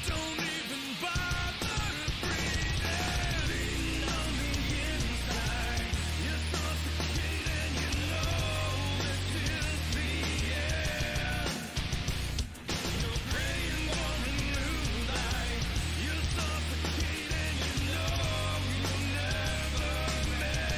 Don't even bother breathing. Lean on the inside. You're suffocating, you know this is the end. You're praying for a new life. You're suffocating, you know you'll never mend.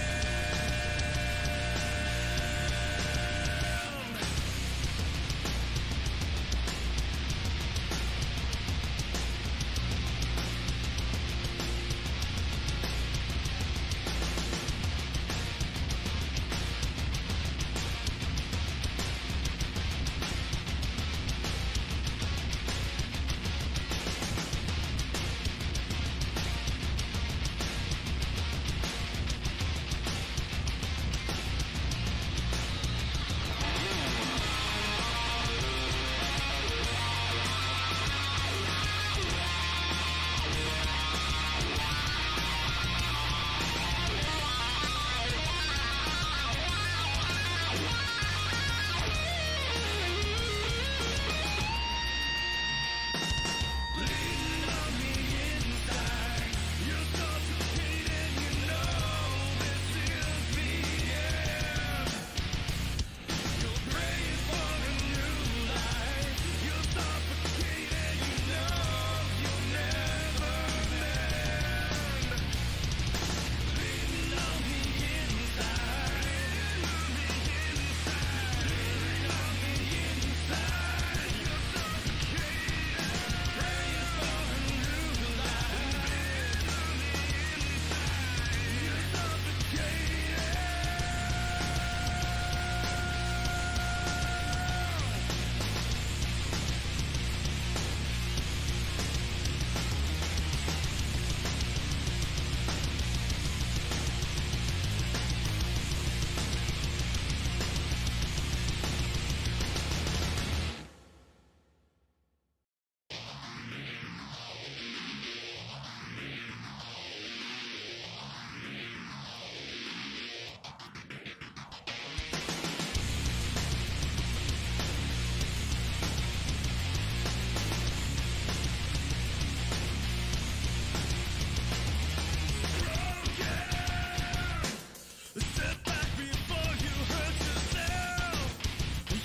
Step back before you hurt yourself.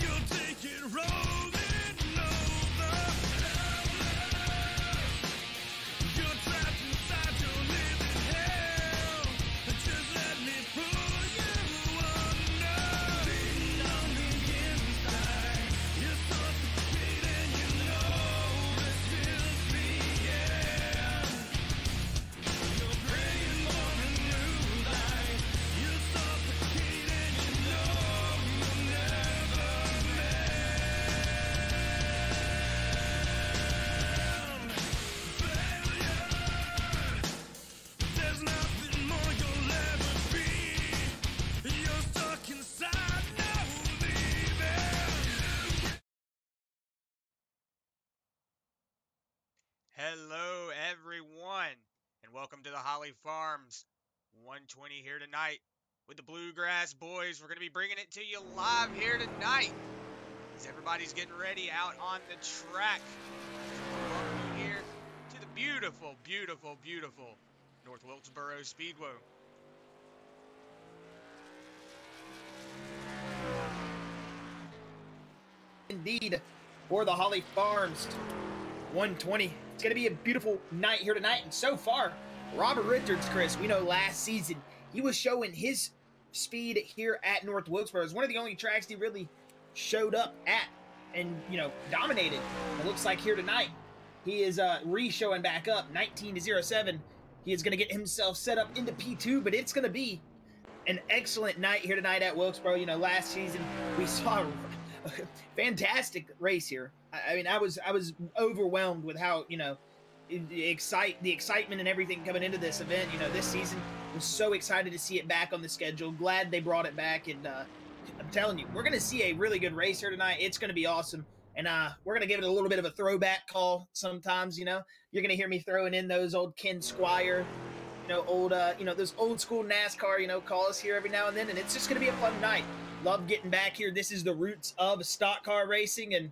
You'll take it rolling over. You're trapped inside your living hell. Just let me pull you under. Lean on the inside. You're suffocating, you know this is the end. You're praying for a new life. You're suffocating, you know you'll never mend. Failure. There's nothing more you'll ever be. You're stuck inside, no leaving. Hello, everyone, and welcome to the Holly Farms 120 here tonight with the Bluegrass boys. We're going to be bringing it to you live here tonight as everybody's getting ready out on the track. Welcome you here to the beautiful, beautiful, beautiful North Wilkesboro Speedway. Indeed, for the Holly Farms 120. It's going to be a beautiful night here tonight. And so far, Robert Richards, Chris, we know last season he was showing his speed here at North Wilkesboro. It's one of the only tracks he really showed up at and, you know, dominated. It looks like here tonight he is re-showing back up 19-07. He is going to get himself set up into P2, but it's going to be an excellent night here tonight at Wilkesboro. You know, last season we saw a fantastic race here. I mean, I was overwhelmed with how, you know, the excitement and everything coming into this event. You know, this season was so excited to see it back on the schedule. Glad they brought it back, and I'm telling you, we're gonna see a really good race here tonight. It's gonna be awesome, and we're gonna give it a little bit of a throwback call. Sometimes, you know, you're gonna hear me throwing in those old Ken Squire, you know, old those old school NASCAR, you know, calls here every now and then, and it's just gonna be a fun night. Love getting back here. This is the roots of stock car racing, and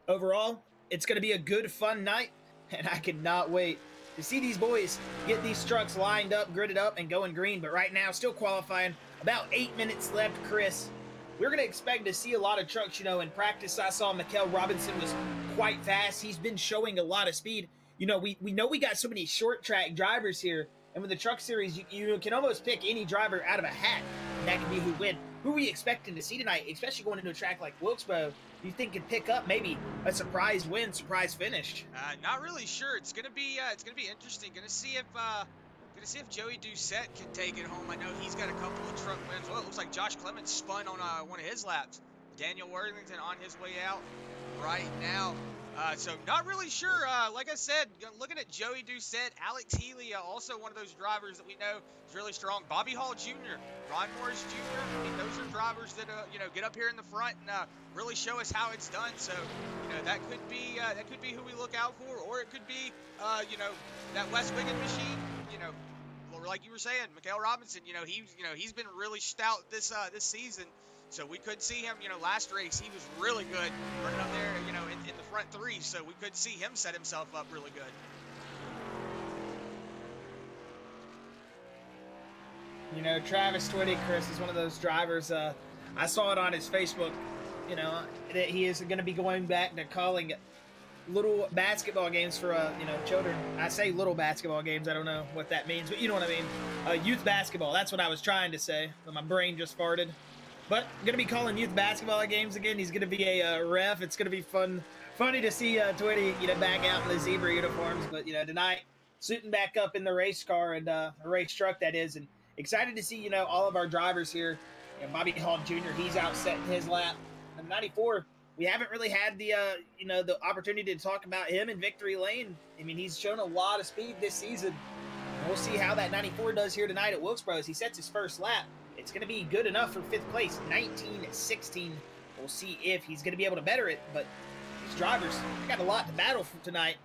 overall, it's going to be a good, fun night. and I cannot wait to see these boys get these trucks lined up, gridded up, and going green. But right now, still qualifying. About 8 minutes left, Chris. We're going to expect to see a lot of trucks. You know, in practice, I saw Mikael Robinson was quite fast. He's been showing a lot of speed. You know, we know we got so many short track drivers here. And with the truck series, you can almost pick any driver out of a hat, and that can be who win. Who are we expecting to see tonight, especially going into a track like Wilkesboro? Do you think could pick up maybe a surprise win, surprise finish? Not really sure. It's gonna be interesting. Gonna see if Joey Doucette can take it home. I know he's got a couple of truck wins. Well, it looks like Josh Clements spun on one of his laps. Daniel Worthington on his way out right now. So not really sure. Like I said, looking at Joey Doucette, Alex Healy, also one of those drivers that we know is really strong. Bobby Hall Jr., Ron Morris Jr. I mean, those are drivers that get up here in the front and really show us how it's done. So that could be who we look out for, or it could be that West Wigan machine. Like you were saying, Mikael Robinson. He's been really stout this season. So we could see him, last race he was really good running up there, in the front three. So we could see him set himself up really good. Travis Twitty, Chris, is one of those drivers. I saw it on his Facebook, that he is going to be going back to calling little basketball games for, children. I say little basketball games. I don't know what that means, but you know what I mean. Youth basketball. That's what I was trying to say, but my brain just farted. But going to be calling youth basketball games again. He's going to be a ref. It's going to be funny to see Twitty, back out in the zebra uniforms. But, tonight, suiting back up in the race car and a race truck, that is. And excited to see, all of our drivers here. Bobby Hall Jr., he's out setting his lap. And 94, we haven't really had the, the opportunity to talk about him in victory lane. I mean, he's shown a lot of speed this season. And we'll see how that 94 does here tonight at Wilkesboro as he sets his first lap. It's going to be good enough for 5th place, 19-16. We'll see if he's going to be able to better it, but these drivers got a lot to battle for tonight.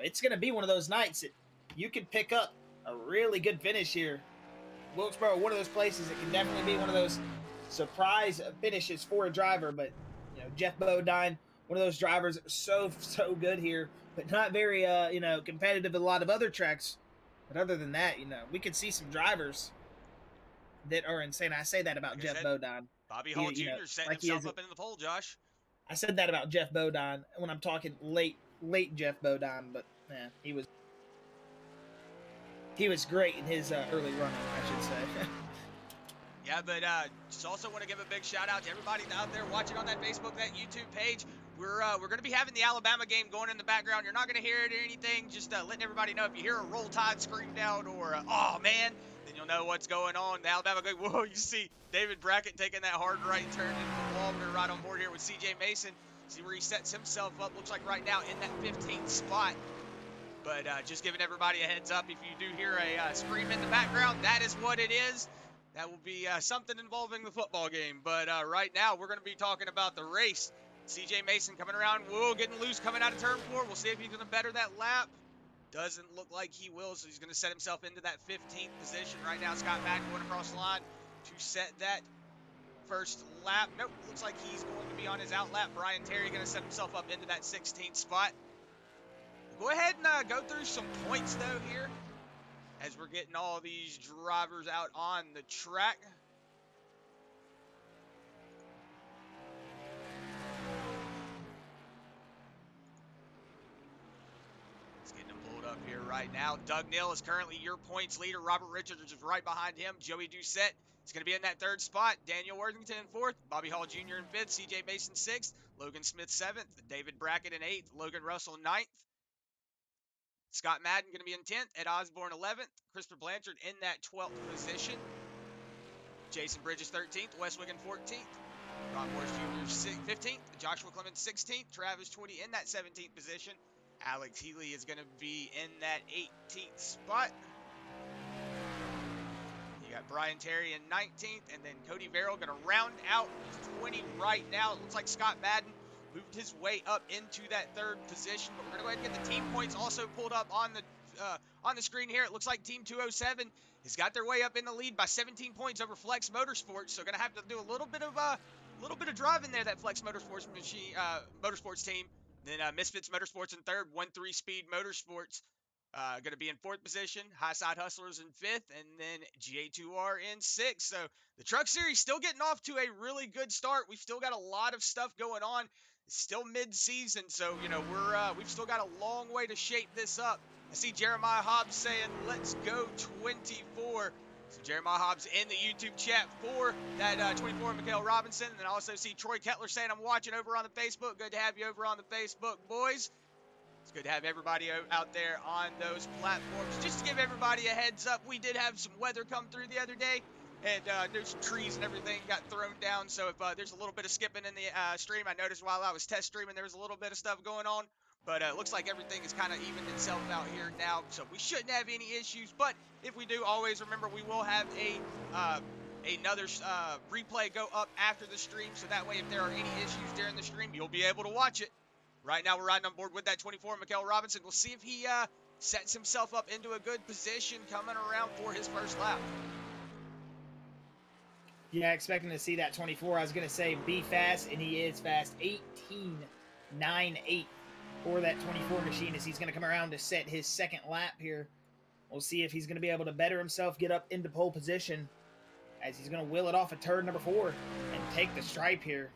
It's going to be one of those nights that you can pick up a really good finish here. Wilkesboro, one of those places that can definitely be one of those surprise finishes for a driver, but, Jeff Bodine, one of those drivers, so good here, but not very, competitive at a lot of other tracks. But other than that, we could see some drivers that are insane. I say that about Like Jeff Bodine. Bobby Hall Jr. setting himself up into the pole, Josh. I said that about Jeff Bodine when I'm talking late Jeff Bodine, but man, he was great in his early running, I should say. Yeah, but just also want to give a big shout out to everybody out there watching on that Facebook, that YouTube page. We're going to be having the Alabama game going in the background. You're not going to hear it or anything. Just letting everybody know if you hear a Roll Tide screamed out or oh man, then you'll know what's going on. The Alabama going, whoa, you see David Brackett taking that hard right turn into the wall. We're right on board here with CJ Mason. See where he sets himself up. Looks like right now in that 15th spot. But just giving everybody a heads up, if you do hear a scream in the background, that is what it is. That will be something involving the football game. But right now, we're going to be talking about the race. CJ Mason coming around. Whoa, getting loose coming out of turn 4. We'll see if he's going to better that lap. Doesn't look like he will, so he's going to set himself into that 15th position. Right now, Scott Madden going across the line to set that first lap. Nope, looks like he's going to be on his out lap. Brian Terry going to set himself up into that 16th spot. We'll go ahead and go through some points, though, here, as we're getting all these drivers out on the track. Let's get them pulled up here right now. Doug Neal is currently your points leader. Robert Richards is right behind him. Joey Doucette is going to be in that 3rd spot. Daniel Worthington in 4th. Bobby Hall Jr. in 5th. CJ Mason 6th. Logan Smith 7th. David Brackett in 8th. Logan Russell 9th. Scott Madden going to be in 10th. Ed Osborne 11th. Christopher Blanchard in that 12th position. Jason Bridges 13th. Wes Wigan 14th. Ron Morris Jr. 15th. Joshua Clemens 16th. Travis Twitty in that 17th position. Alex Healy is going to be in that 18th spot. You got Brian Terry in 19th. And then Cody Verrill going to round out 20 right now. It looks like Scott Madden moved his way up into that 3rd position, but we're going to go ahead and get the team points also pulled up on the screen here. It looks like Team 207 has got their way up in the lead by 17 points over Flex Motorsports, so going to have to do a little bit of driving there, that Flex Motorsports motorsports team. Then Misfits Motorsports in third, 1-3 Speed Motorsports going to be in fourth position, High Side Hustlers in fifth, and then GA2R in sixth. So the Truck Series still getting off to a really good start. We've still got a lot of stuff going on. It's still mid-season, so we've still got a long way to shape this up. I see Jeremiah Hobbs saying, "Let's go 24." So Jeremiah Hobbs in the YouTube chat for that 24 Mikael Robinson. And then I also see Troy Kettler saying, "I'm watching over on the Facebook." Good to have you over on the Facebook, boys. It's good to have everybody out there on those platforms. Just to give everybody a heads up, we did have some weather come through the other day, and there's some trees and everything got thrown down. So if there's a little bit of skipping in the stream, I noticed while I was test streaming there was a little bit of stuff going on. But it looks like everything is kind of evened itself out here now, so we shouldn't have any issues. But if we do, always remember we will have another replay go up after the stream, so that way if there are any issues during the stream, you'll be able to watch it. Right now, we're riding on board with that 24 Mikael Robinson. We'll see if he sets himself up into a good position coming around for his first lap. Yeah, expecting to see that 24. I was going to say be fast, and he is fast. 18.98 for that 24 machine as he's going to come around to set his second lap here. We'll see if he's going to be able to better himself, get up into pole position as he's going to wheel it off of turn number 4 and take the stripe here.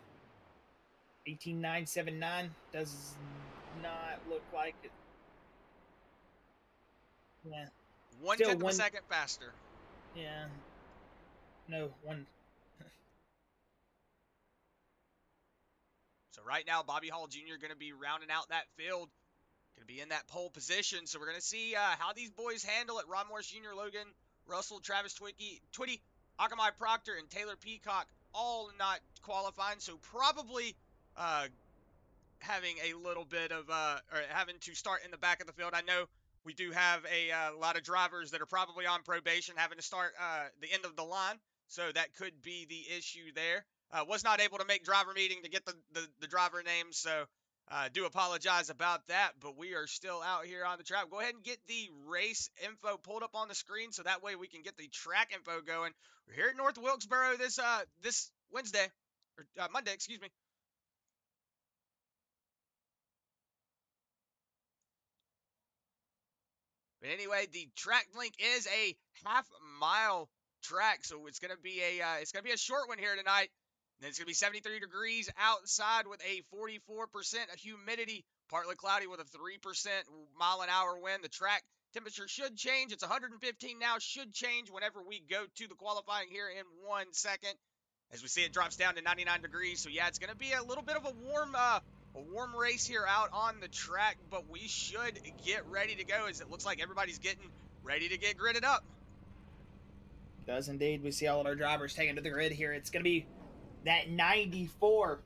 18.979 does not look like it. Yeah. 1/10 of a second faster. Yeah. No, one. So right now, Bobby Hall Jr. going to be rounding out that field. Going to be in that pole position. So we're going to see how these boys handle it. Ron Morris Jr., Logan Russell, Travis Twitty, Akamai Proctor, and Taylor Peacock all not qualifying. So probably having a little bit of or having to start in the back of the field. I know we do have a lot of drivers that are probably on probation having to start the end of the line, so that could be the issue there. Was not able to make driver meeting to get the driver names, so do apologize about that, but we are still out here on the track. Go ahead and get the race info pulled up on the screen so that way we can get the track info going. We're here at North Wilkesboro this Wednesday, or Monday, excuse me. But anyway, the track link is a half-mile track, so it's gonna be a short one here tonight. And it's gonna be 73 degrees outside with a 44% humidity, partly cloudy with a 3% mile-an-hour wind. The track temperature should change. It's 115 now. Should change whenever we go to the qualifying here in 1 second. As we see, it drops down to 99 degrees. So yeah, it's gonna be a little bit of a warm race here out on the track, but we should get ready to go as it looks like everybody's getting ready to get gridded up. Does indeed. We see all of our drivers taken to the grid here. It's going to be that 94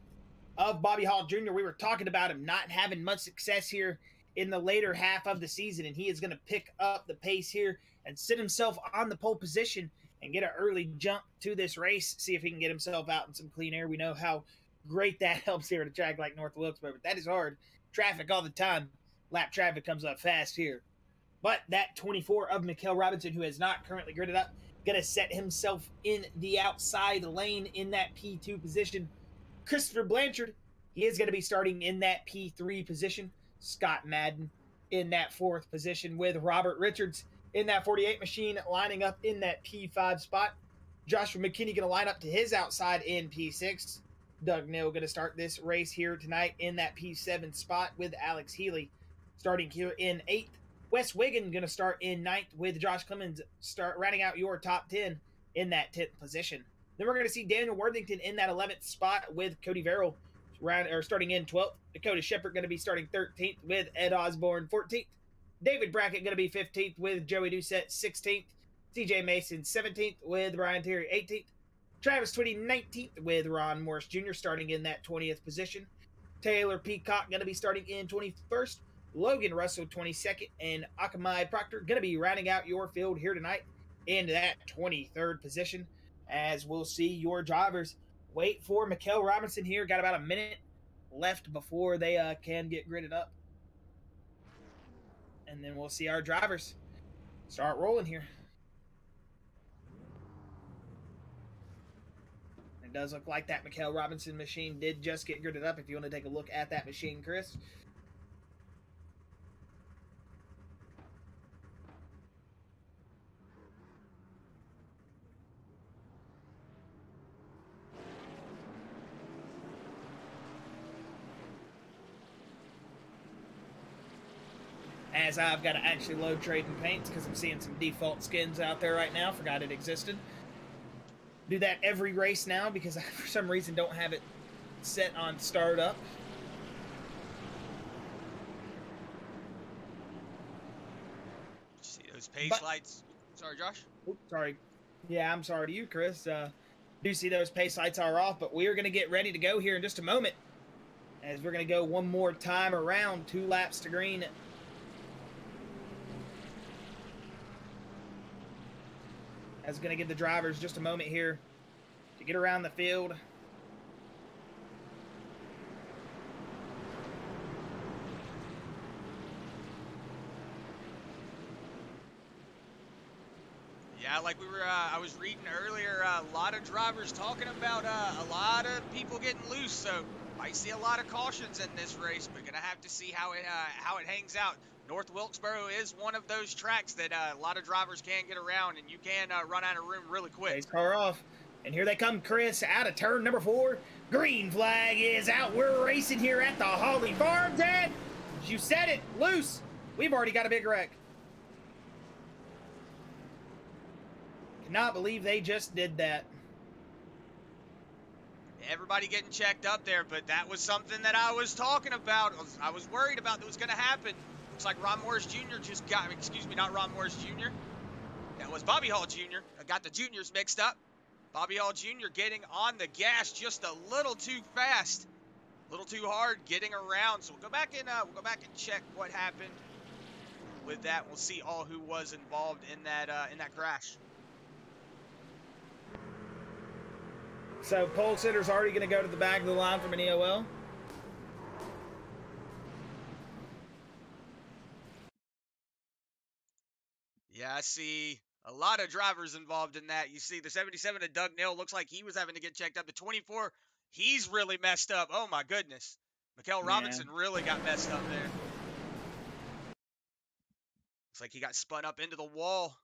of Bobby Hall Jr. We were talking about him not having much success here in the later half of the season, and he is going to pick up the pace here and sit himself on the pole position and get an early jump to this race, see if he can get himself out in some clean air. We know how great that helps here at a track like North Wilkesboro, but that is hard. Traffic all the time. Lap traffic comes up fast here. But that 24 of Mikael Robinson, who has not currently gridded up, going to set himself in the outside lane in that P2 position. Christopher Blanchard, he is going to be starting in that P3 position. Scott Madden in that 4th position with Robert Richards in that 48 machine lining up in that P5 spot. Joshua McKinney going to line up to his outside in P6. Doug Neal going to start this race here tonight in that P7 spot with Alex Healy starting here in 8th. Wes Wiggin going to start in 9th with Josh Clemens rounding out your top 10 in that 10th position. Then we're going to see Daniel Worthington in that 11th spot with Cody Verrill starting in 12th. Dakota Shepard going to be starting 13th with Ed Osborne 14th. David Brackett going to be 15th with Joey Doucette 16th. TJ Mason 17th with Brian Terry 18th. Travis Twitty 19th with Ron Morris Jr. starting in that 20th position. Taylor Peacock going to be starting in 21st. Logan Russell 22nd. And Akamai Proctor going to be rounding out your field here tonight in that 23rd position. As we'll see your drivers wait for Mikael Robinson here. Got about a minute left before they can get gridded up. And then we'll see our drivers start rolling here. Does look like that Mikael Robinson machine did just get gridded up. If you want to take a look at that machine, Chris, as I've got to actually load trade and paints because I'm seeing some default skins out there right now. Forgot it existed. Do that every race now because I, for some reason, don't have it set on startup. See those pace lights? Sorry, Josh. Oops, sorry. Yeah, I'm sorry to you, Chris. Do see those pace lights are off, but we are going to get ready to go here in just a moment. As we're going to go one more time around, 2 laps to green. I was going to give the drivers just a moment here to get around the field. Yeah, like we were, I was reading earlier, a lot of drivers talking about a lot of people getting loose, so might see a lot of cautions in this race, but gonna have to see how it hangs out. North Wilkesboro is one of those tracks that a lot of drivers can get around, and you can run out of room really quick. Pace car off, and here they come, Chris, out of turn number 4. Green flag is out. We're racing here at the Holly Farms, and you said it, loose. We've already got a big wreck. Cannot believe they just did that. Everybody getting checked up there, but that was something that I was talking about. I was worried about that was going to happen. Looks like Ron Morris Jr. just got, excuse me, not Ron Morris Jr. That was Bobby Hall Jr. I got the juniors mixed up. Bobby Hall Jr. getting on the gas just a little too fast, a little too hard, getting around. So we'll go back and check what happened with that. We'll see all who was involved in that crash. So pole sitter's already going to go to the back of the line from an EOL. Yeah, I see a lot of drivers involved in that. You see the 77 of Doug Neal looks like he was having to get checked up. The 24, he's really messed up. Oh, my goodness. Mikael Robinson really got messed up there. Looks like he got spun up into the wall.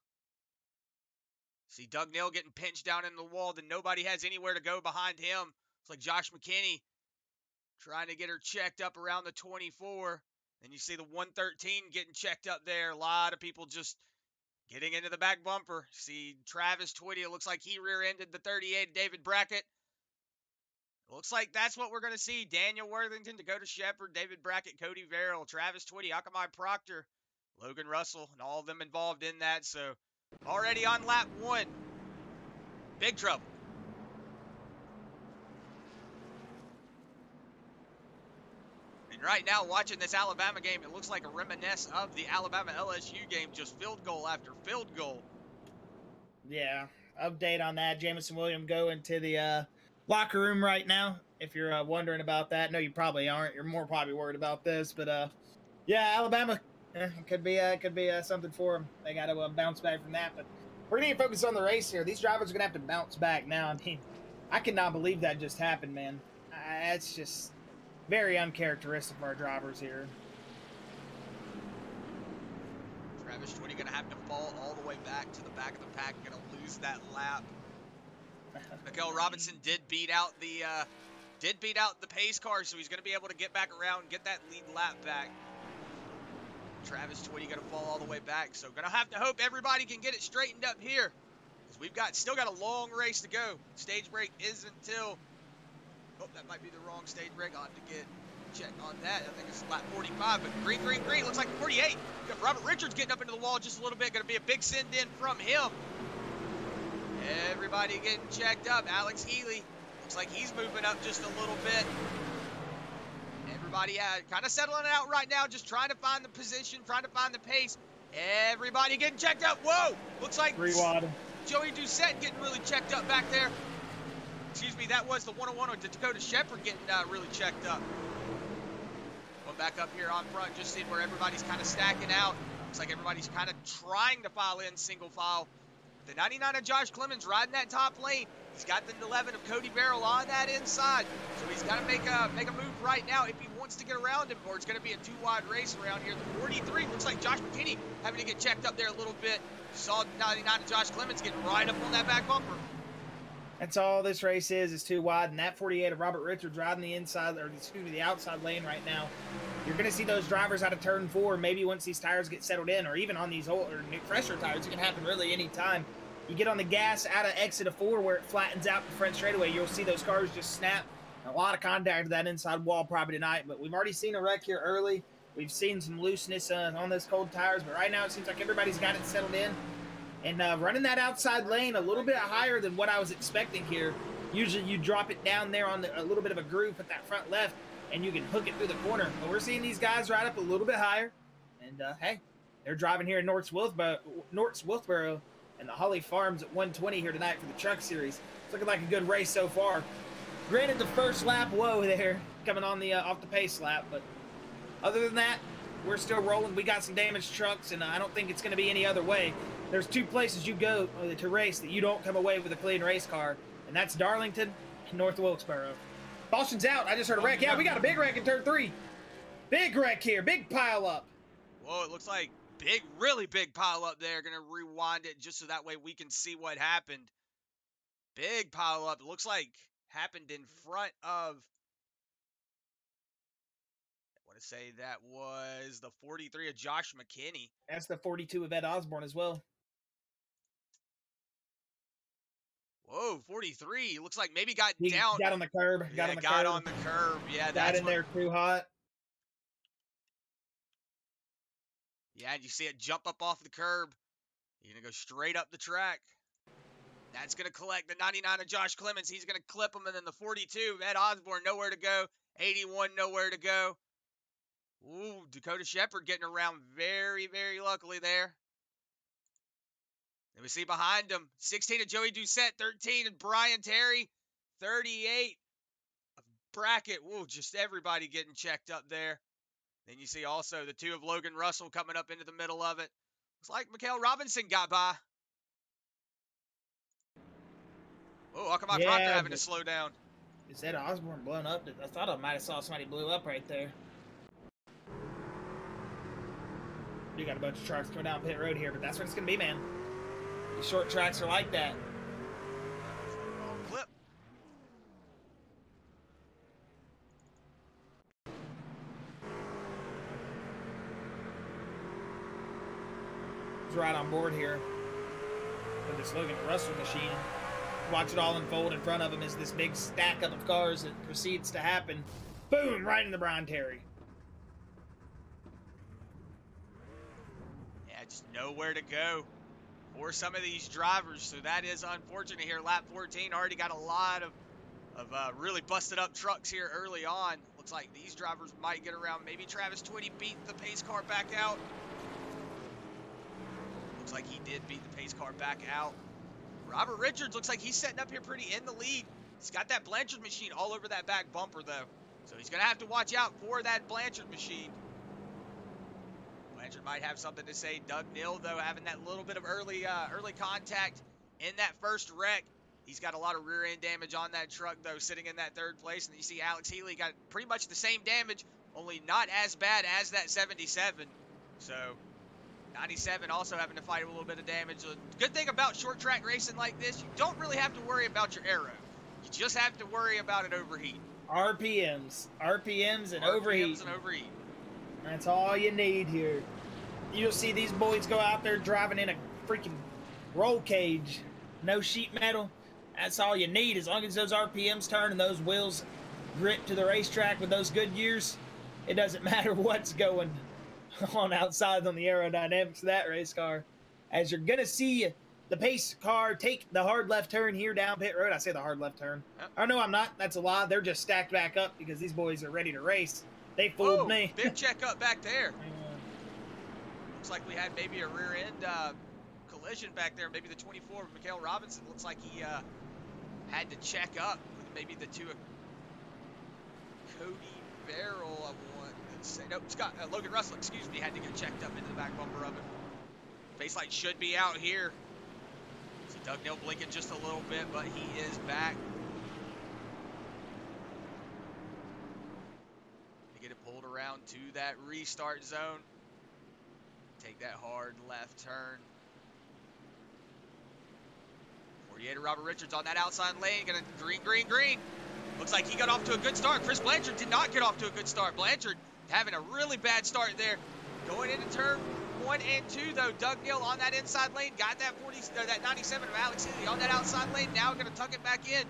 See Doug Neal getting pinched down in the wall. Then nobody has anywhere to go behind him. It's like Josh McKinney trying to get her checked up around the 24. And you see the 113 getting checked up there. A lot of people just getting into the back bumper. See Travis Twitty. It looks like he rear-ended the 38 David Brackett. Looks like that's what we're going to see. Daniel Worthington, Dakota Shepard, David Brackett, Cody Verrill, Travis Twitty, Akamai Proctor, Logan Russell, and all of them involved in that. So already on lap 1. Big trouble. And right now, watching this Alabama game, it looks like a reminiscence of the Alabama-LSU game, just field goal after field goal. Yeah, update on that. Jamison Williams going to the locker room right now, if you're wondering about that. No, you probably aren't. You're more probably worried about this. But, yeah, Alabama, could be something for them. They got to bounce back from that. But we're going to focus on the race here. These drivers are going to have to bounce back now. I mean, I cannot believe that just happened, man. It's just very uncharacteristic of our drivers here. Travis Twitty going to have to fall all the way back to the back of the pack. Going to lose that lap. Mikael Robinson did beat out the pace car, so he's going to be able to get back around, get that lead lap back. Travis Twitty going to fall all the way back, so going to have to hope everybody can get it straightened up here, because we've still got a long race to go. Stage break is until, oh, that might be the wrong stage break. I'll have to get check on that. I think it's lap 45, but green, looks like 48. We got Robert Richards getting up into the wall just a little bit. Going to be a big send in from him. Everybody getting checked up. Alex Healy looks like he's moving up just a little bit. Everybody kind of settling it out right now, just trying to find the position, trying to find the pace. Everybody getting checked up. Whoa! Looks like Joey Doucette getting really checked up back there. Excuse me, that was the 101 of Dakota Shepard getting really checked up. Going back up here on front, just seeing where everybody's kind of stacking out. Looks like everybody's kind of trying to file in single file. The 99 of Josh Clemens riding that top lane. He's got the 11 of Cody Verrill on that inside. So he's got to make a move right now if he wants to get around him, or it's going to be a two-wide race around here. The 43 looks like Josh McKinney having to get checked up there a little bit. Saw the 99 of Josh Clemens getting right up on that back bumper. That's all this race is too wide, and that 48 of Robert Richards riding the inside, or excuse me, the outside lane right now. You're going to see those drivers out of turn 4, maybe once these tires get settled in, or even on these old or fresher tires. It can happen really any time. You get on the gas out of exit of 4 where it flattens out the front straightaway, you'll see those cars just snap. A lot of contact to that inside wall probably tonight, but we've already seen a wreck here early. We've seen some looseness on those cold tires, but right now it seems like everybody's got it settled in. And running that outside lane a little bit higher than what I was expecting here. Usually you drop it down there on a little bit of a groove at that front left, and you can hook it through the corner. But we're seeing these guys ride up a little bit higher. And, hey, they're driving here in North Wilkesboro and the Holly Farms at 120 here tonight for the Truck Series. It's looking like a good race so far. Granted, the first lap, whoa there, coming on the off the pace lap. But other than that, we're still rolling. We got some damaged trucks, and I don't think it's going to be any other way. There's 2 places you go to race that you don't come away with a clean race car, and that's Darlington and North Wilkesboro. Caution's out. I just heard a wreck. Yeah, we got a big wreck in turn 3. Big wreck here. Big pile up. Whoa, it looks like big, really big pile up there. Gonna rewind it just so that way we can see what happened. Big pile up. It looks like happened in front of, I want to say that was the 43 of Josh McKinney. That's the 42 of Ed Osborne as well. Whoa, 43. Looks like maybe got He down. got on the curb. Yeah, got on the curb. Yeah, Got that's in there too hot. Yeah, and you see it jump up off the curb. You're going to go straight up the track. That's going to collect the 99 of Josh Clemens. He's going to clip him. And then the 42, Ed Osborne, nowhere to go. 81, nowhere to go. Ooh, Dakota Shepard getting around very, very luckily there. And we see behind him, 16 of Joey Doucette, 13 of Brian Terry, 38 of Brackett. Ooh, just everybody getting checked up there. Then you see also the 2 of Logan Russell coming up into the middle of it. Looks like Mikael Robinson got by. Oh, how come my Proctor having to slow down? Is Ed Osborne blown up? I thought I might have saw somebody blew up right there. You got a bunch of trucks coming down pit road here, but that's what it's going to be, man. These short tracks are like that. Clip. He's right on board here with this Logan Russell machine. Watch it all unfold in front of him as this big stack up of cars that proceeds to happen. Boom! Right into Brian Terry. Yeah, just nowhere to go for some of these drivers. So that is unfortunate here. Lap 14 already got a lot of really busted up trucks here early on. Looks like these drivers might get around. Maybe Travis Twitty beat the pace car back out. Looks like he did beat the pace car back out. Robert Richards looks like he's setting up here pretty in the lead. He's got that Blanchard machine all over that back bumper, though. So he's going to have to watch out for that Blanchard machine. Blanchard might have something to say. Doug Neal, though, having that little bit of early contact in that first wreck. He's got a lot of rear end damage on that truck, though, sitting in that 3rd place. And you see Alex Healy got pretty much the same damage, only not as bad as that 77. So 97 also having to fight a little bit of damage. The good thing about short track racing like this, you don't really have to worry about your aero. You just have to worry about it overheating. RPMs and overheat. That's all you need here. You'll see these boys go out there driving in a freaking roll cage. No sheet metal. That's all you need. As long as those RPMs turn and those wheels grip to the racetrack with those good gears, it doesn't matter what's going on outside on the aerodynamics of that race car. As you're going to see the pace car take the hard left turn here down pit road. I say the hard left turn. Yep. Oh, no, I'm not. That's a lie. They're just stacked back up because these boys are ready to race. They fooled me. Big check up back there. Looks like we had maybe a rear end collision back there. Maybe the 24 of Mikael Robinson. Looks like he had to check up with maybe the 2 of Cody Verrill, I want to say. No, Scott, Logan Russell, excuse me, had to get checked up into the back bumper of it. Face light should be out here. See Doug Neal blinking just a little bit, but he is back. To get it pulled around to that restart zone. Take that hard left turn. 48 of Robert Richards on that outside lane. Gonna green. Looks like he got off to a good start. Chris Blanchard did not get off to a good start. Blanchard having a really bad start there. Going into turn 1 and 2, though, Doug Neal on that inside lane, got that 97 of Alex Healy on that outside lane. Now going to tuck it back in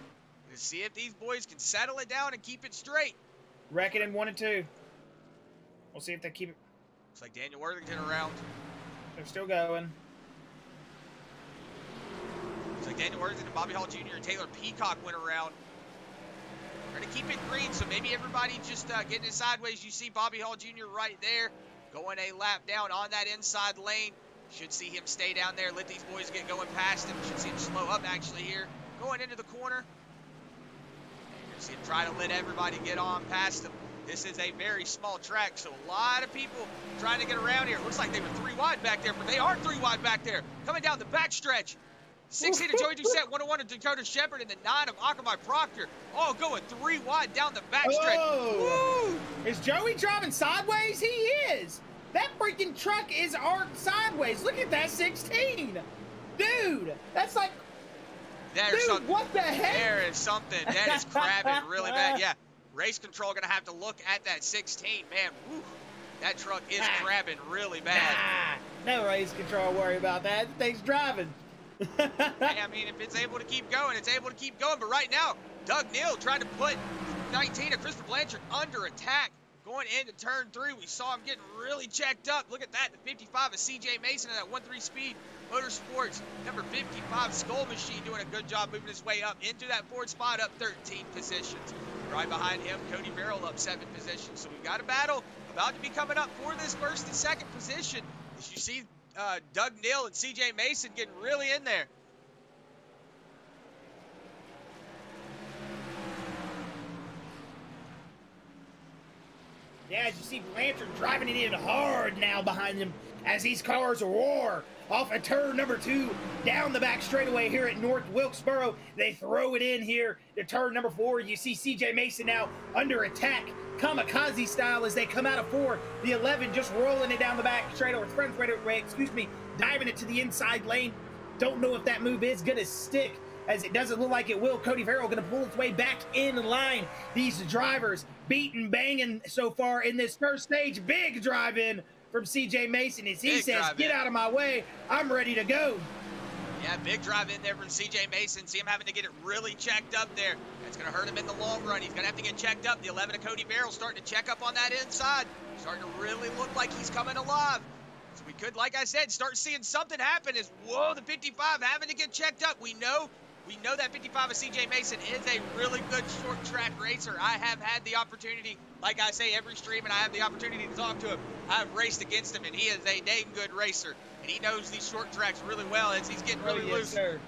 to see if these boys can settle it down and keep it straight. Reckon in 1 and 2. We'll see if they keep it. Looks like Daniel Worthington around. They're still going. Looks like Daniel Worthington and Bobby Hall Jr. and Taylor Peacock went around. We're going to keep it green, so maybe everybody just getting it sideways. You see Bobby Hall Jr. right there going a lap down on that inside lane. Should see him stay down there, let these boys get going past him. Should see him slow up actually here. Going into the corner. And you're going to see him try to let everybody get on past him. This is a very small track, so a lot of people trying to get around here. It looks like they were 3 wide back there, but they aren't 3 wide back there. Coming down the backstretch. 16 of Joey Doucette, 101 of Dakota Shepard, and the 9 of Akamai Proctor. All going 3 wide down the backstretch. Oh. Is Joey driving sideways? He is. That freaking truck is arced sideways. Look at that 16. Dude, that's like... There's dude, what the heck? There is something. That is crabbing really bad. Yeah, race control going to have to look at that 16. Man, whew, that truck is crabbing really bad. No race control, worry about that. The thing's driving. Hey, I mean, if it's able to keep going, it's able to keep going. But right now, Doug Neal trying to put 19 of Christopher Blanchard under attack. Going into turn 3, we saw him getting really checked up. Look at that, the 55 of CJ Mason and that 1-3 speed Motorsports. Number 55, Skull Machine, doing a good job moving his way up into that 4th spot, up 13 positions. Right behind him, Cody Verrill up 7 positions. So we've got a battle about to be coming up for this 1st and 2nd position. As you see Doug Neal and CJ Mason getting really in there. Yeah, as you see Blanchard driving it in hard now behind him as these cars roar off of turn number 2 down the back straightaway here at North Wilkesboro. They throw it in here to turn number 4. You see CJ Mason now under attack, kamikaze style, as they come out of 4. The 11 just rolling it down the back straightaway, front straightaway, excuse me, diving it to the inside lane. Don't know if that move is gonna stick, as it doesn't look like it will. Cody Verrill gonna pull its way back in line. These drivers beating, banging so far in this first stage. Big drive in from CJ Mason as he says, get out of my way, I'm ready to go. Yeah, big drive in there from CJ Mason. See him having to get it really checked up there. That's going to hurt him in the long run. He's going to have to get checked up. The 11 of Cody Verrill starting to check up on that inside. Starting to really look like he's coming alive. So we could, like I said, start seeing something happen as, whoa, the 55 having to get checked up. We know that 55 of CJ Mason is a really good short track racer. I have had the opportunity, like I say every stream, and I have the opportunity to talk to him. I've raced against him, and he is a dang good racer. And he knows these short tracks really well as he's getting really loose. Sir.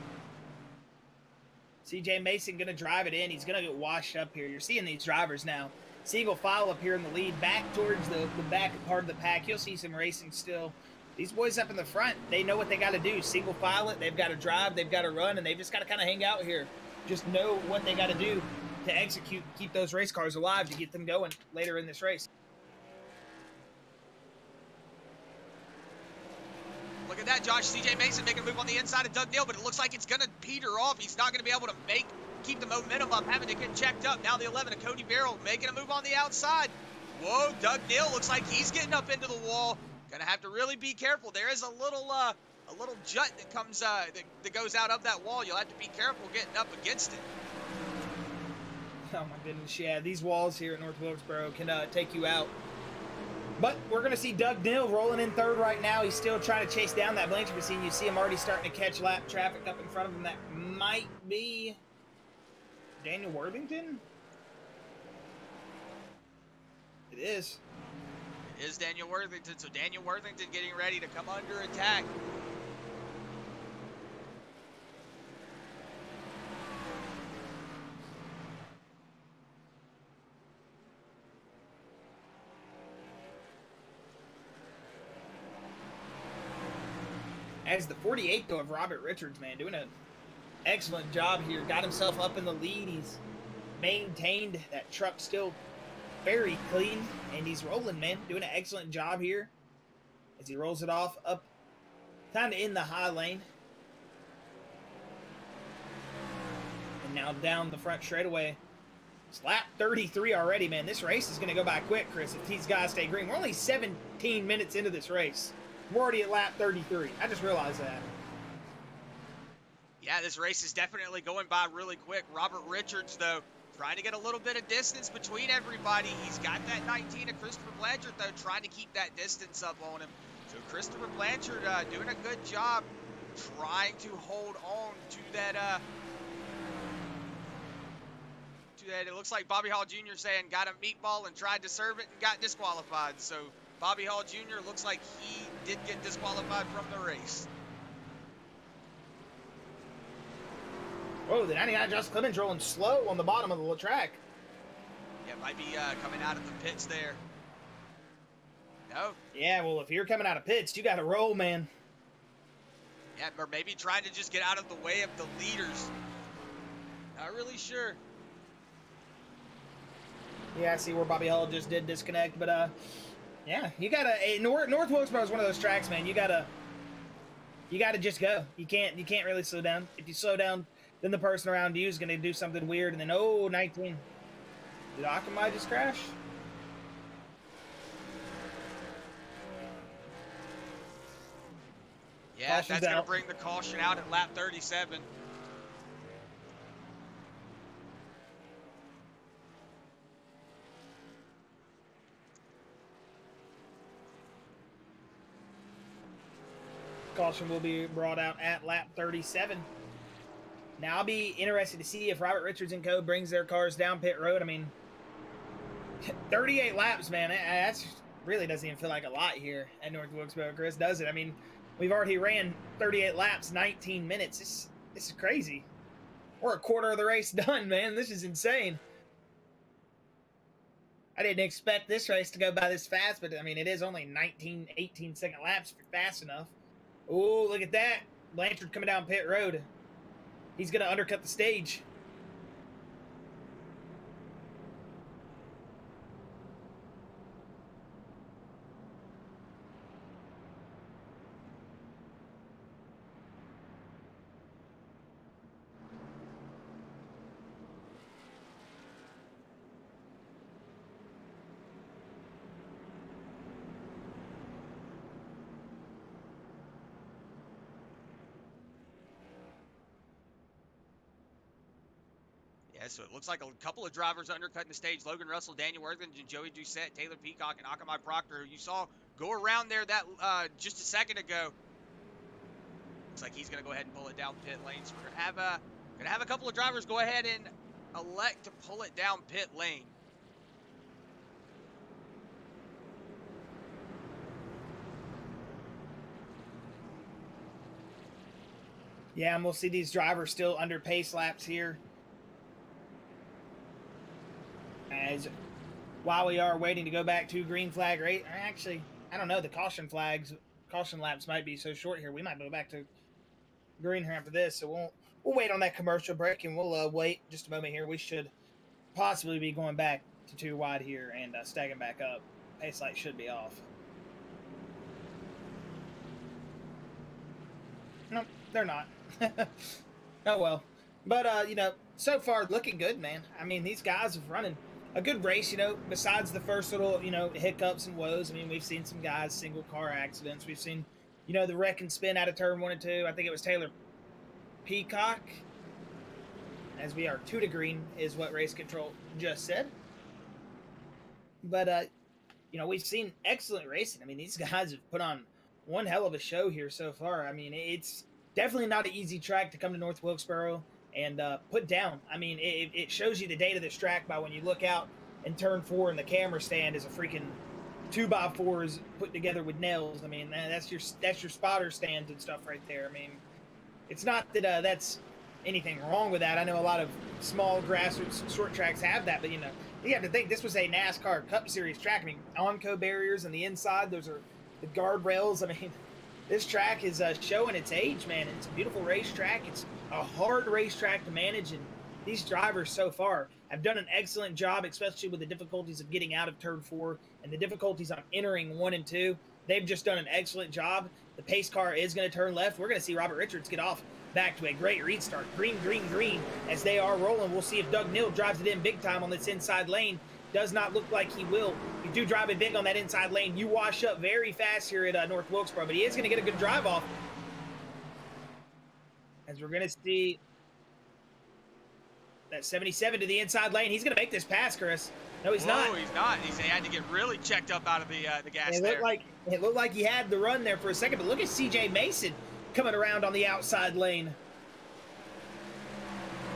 CJ Mason going to drive it in. He's going to get washed up here. You're seeing these drivers now. Single file up here in the lead, back towards the back part of the pack. You'll see some racing still. These boys up in the front, they know what they got to do. Single file it, they've got to drive, they've got to run, and they've just got to kind of hang out here. Just know what they got to do to execute, keep those race cars alive to get them going later in this race. Look at that, Josh. CJ Mason making a move on the inside of Doug Neal, but it looks like it's going to peter off. He's not going to be able to keep the momentum up, having to get checked up. Now the 11 of Cody Verrill making a move on the outside. Whoa, Doug Neal looks like he's getting up into the wall. Gonna have to really be careful. There is a little jut that comes that goes out of that wall. You'll have to be careful getting up against it. Oh my goodness, yeah, these walls here at North Wilkesboro can take you out. But we're going to see Doug Neal rolling in 3rd right now. He's still trying to chase down that Blanchard machine. You see him already starting to catch lap traffic up in front of him. That might be Daniel Worthington. It is. It is Daniel Worthington. So Daniel Worthington getting ready to come under attack. As the 48 though of Robert Richards, man, doing an excellent job here. Got himself up in the lead. He's maintained that truck still very clean, and he's rolling, man. Doing an excellent job here as he rolls it off up kind of in the high lane. And now down the front straightaway It's lap 33 already, man. This race is going to go by quick, Chris, if these guys stay green. We're only 17 minutes into this race. We're already at lap 33. I just realized that. Yeah, this race is definitely going by really quick. Robert Richards, though, trying to get a little bit of distance between everybody. He's got that 19 of Christopher Blanchard, though, trying to keep that distance up on him. So Christopher Blanchard doing a good job trying to hold on to that, it looks like Bobby Hall Jr. saying got a meatball and tried to serve it and got disqualified. So Bobby Hall Jr. looks like he did get disqualified from the race. Whoa, the 99 Josh Clemens rolling slow on the bottom of the track. Yeah, might be coming out of the pits there. No? Yeah, well, if you're coming out of pits, you got to roll, man. Yeah, or maybe trying to just get out of the way of the leaders. Not really sure. Yeah, I see where Bobby Hull just did disconnect, but yeah, you gotta. North Wilkesboro is one of those tracks, man. You gotta just go. You can't really slow down. If you slow down, then the person around you is gonna do something weird, and then 19. Did Akamai just crash? Yeah, Caution's that's gonna out. bring the caution out at lap 37. Caution will be brought out at lap 37. Now I'll be interested to see if Robert Richards and co brings their cars down pit road. I mean, 38 laps, man. That's really doesn't even feel like a lot here at North Wilkesboro, Chris, does it? I mean, we've already ran 38 laps, 19 minutes. This is crazy. We're a quarter of the race done, man. This is insane. I didn't expect this race to go by this fast, but I mean, it is only 19, 18-second laps if you're fast enough. Oh, look at that. Blanchard coming down pit road. He's going to undercut the stage. Yeah, so it looks like a couple of drivers undercutting the stage. Logan Russell, Daniel Worthington, Joey Doucette, Taylor Peacock, and Akamai Proctor, who you saw go around there that just a second ago. Looks like he's going to go ahead and pull it down pit lane. So we're gonna have a couple of drivers go ahead and elect to pull it down pit lane. Yeah, and we'll see these drivers still under pace laps here. As while we are waiting to go back to green flag rate, actually, I don't know, the caution laps might be so short here. We might go back to green here after this, so we'll wait on that commercial break, and we'll wait just a moment here. We should possibly be going back to 2 wide here and stacking back up. Pace light should be off. No, they're not. Oh well, but you know, so far looking good, man. I mean, these guys have running a good race, you know, besides the first little, you know, hiccups and woes. I mean, we've seen some guys, single car accidents. We've seen, you know, the wreck and spin out of turn 1 and 2. I think it was Taylor Peacock. As we are 2 to green is what race control just said. But, you know, we've seen excellent racing. I mean, these guys have put on one hell of a show here so far. I mean, it's definitely not an easy track to come to North Wilkesboro and put down. I mean, it shows you the date of this track by when you look out in turn 4 and the camera stand is a freaking 2x4s put together with nails. I mean, that's your spotter stands and stuff right there. I mean, it's not that that's anything wrong with that. I know a lot of small grassroots short tracks have that, but you know, you have to think this was a NASCAR Cup Series track. I mean, Onco barriers on the inside, those are the guardrails. I mean, this track is showing its age, man. It's a beautiful racetrack. It's a hard racetrack to manage, and these drivers so far have done an excellent job, especially with the difficulties of getting out of turn 4 and the difficulties on entering 1 and 2. They've just done an excellent job. The pace car is going to turn left. We're going to see Robert Richards get off back to a great restart. Green, green, green as they are rolling. We'll see if Doug Neal drives it in big time on this inside lane. Does not look like he will. You do drive it big on that inside lane. You wash up very fast here at North Wilkesboro, but he is going to get a good drive off. As we're going to see that 77 to the inside lane. He's going to make this pass, Chris. No, he's not. No, he's not. He had to get really checked up out of the gas there. It looked like he had the run there for a second, but look at C.J. Mason coming around on the outside lane.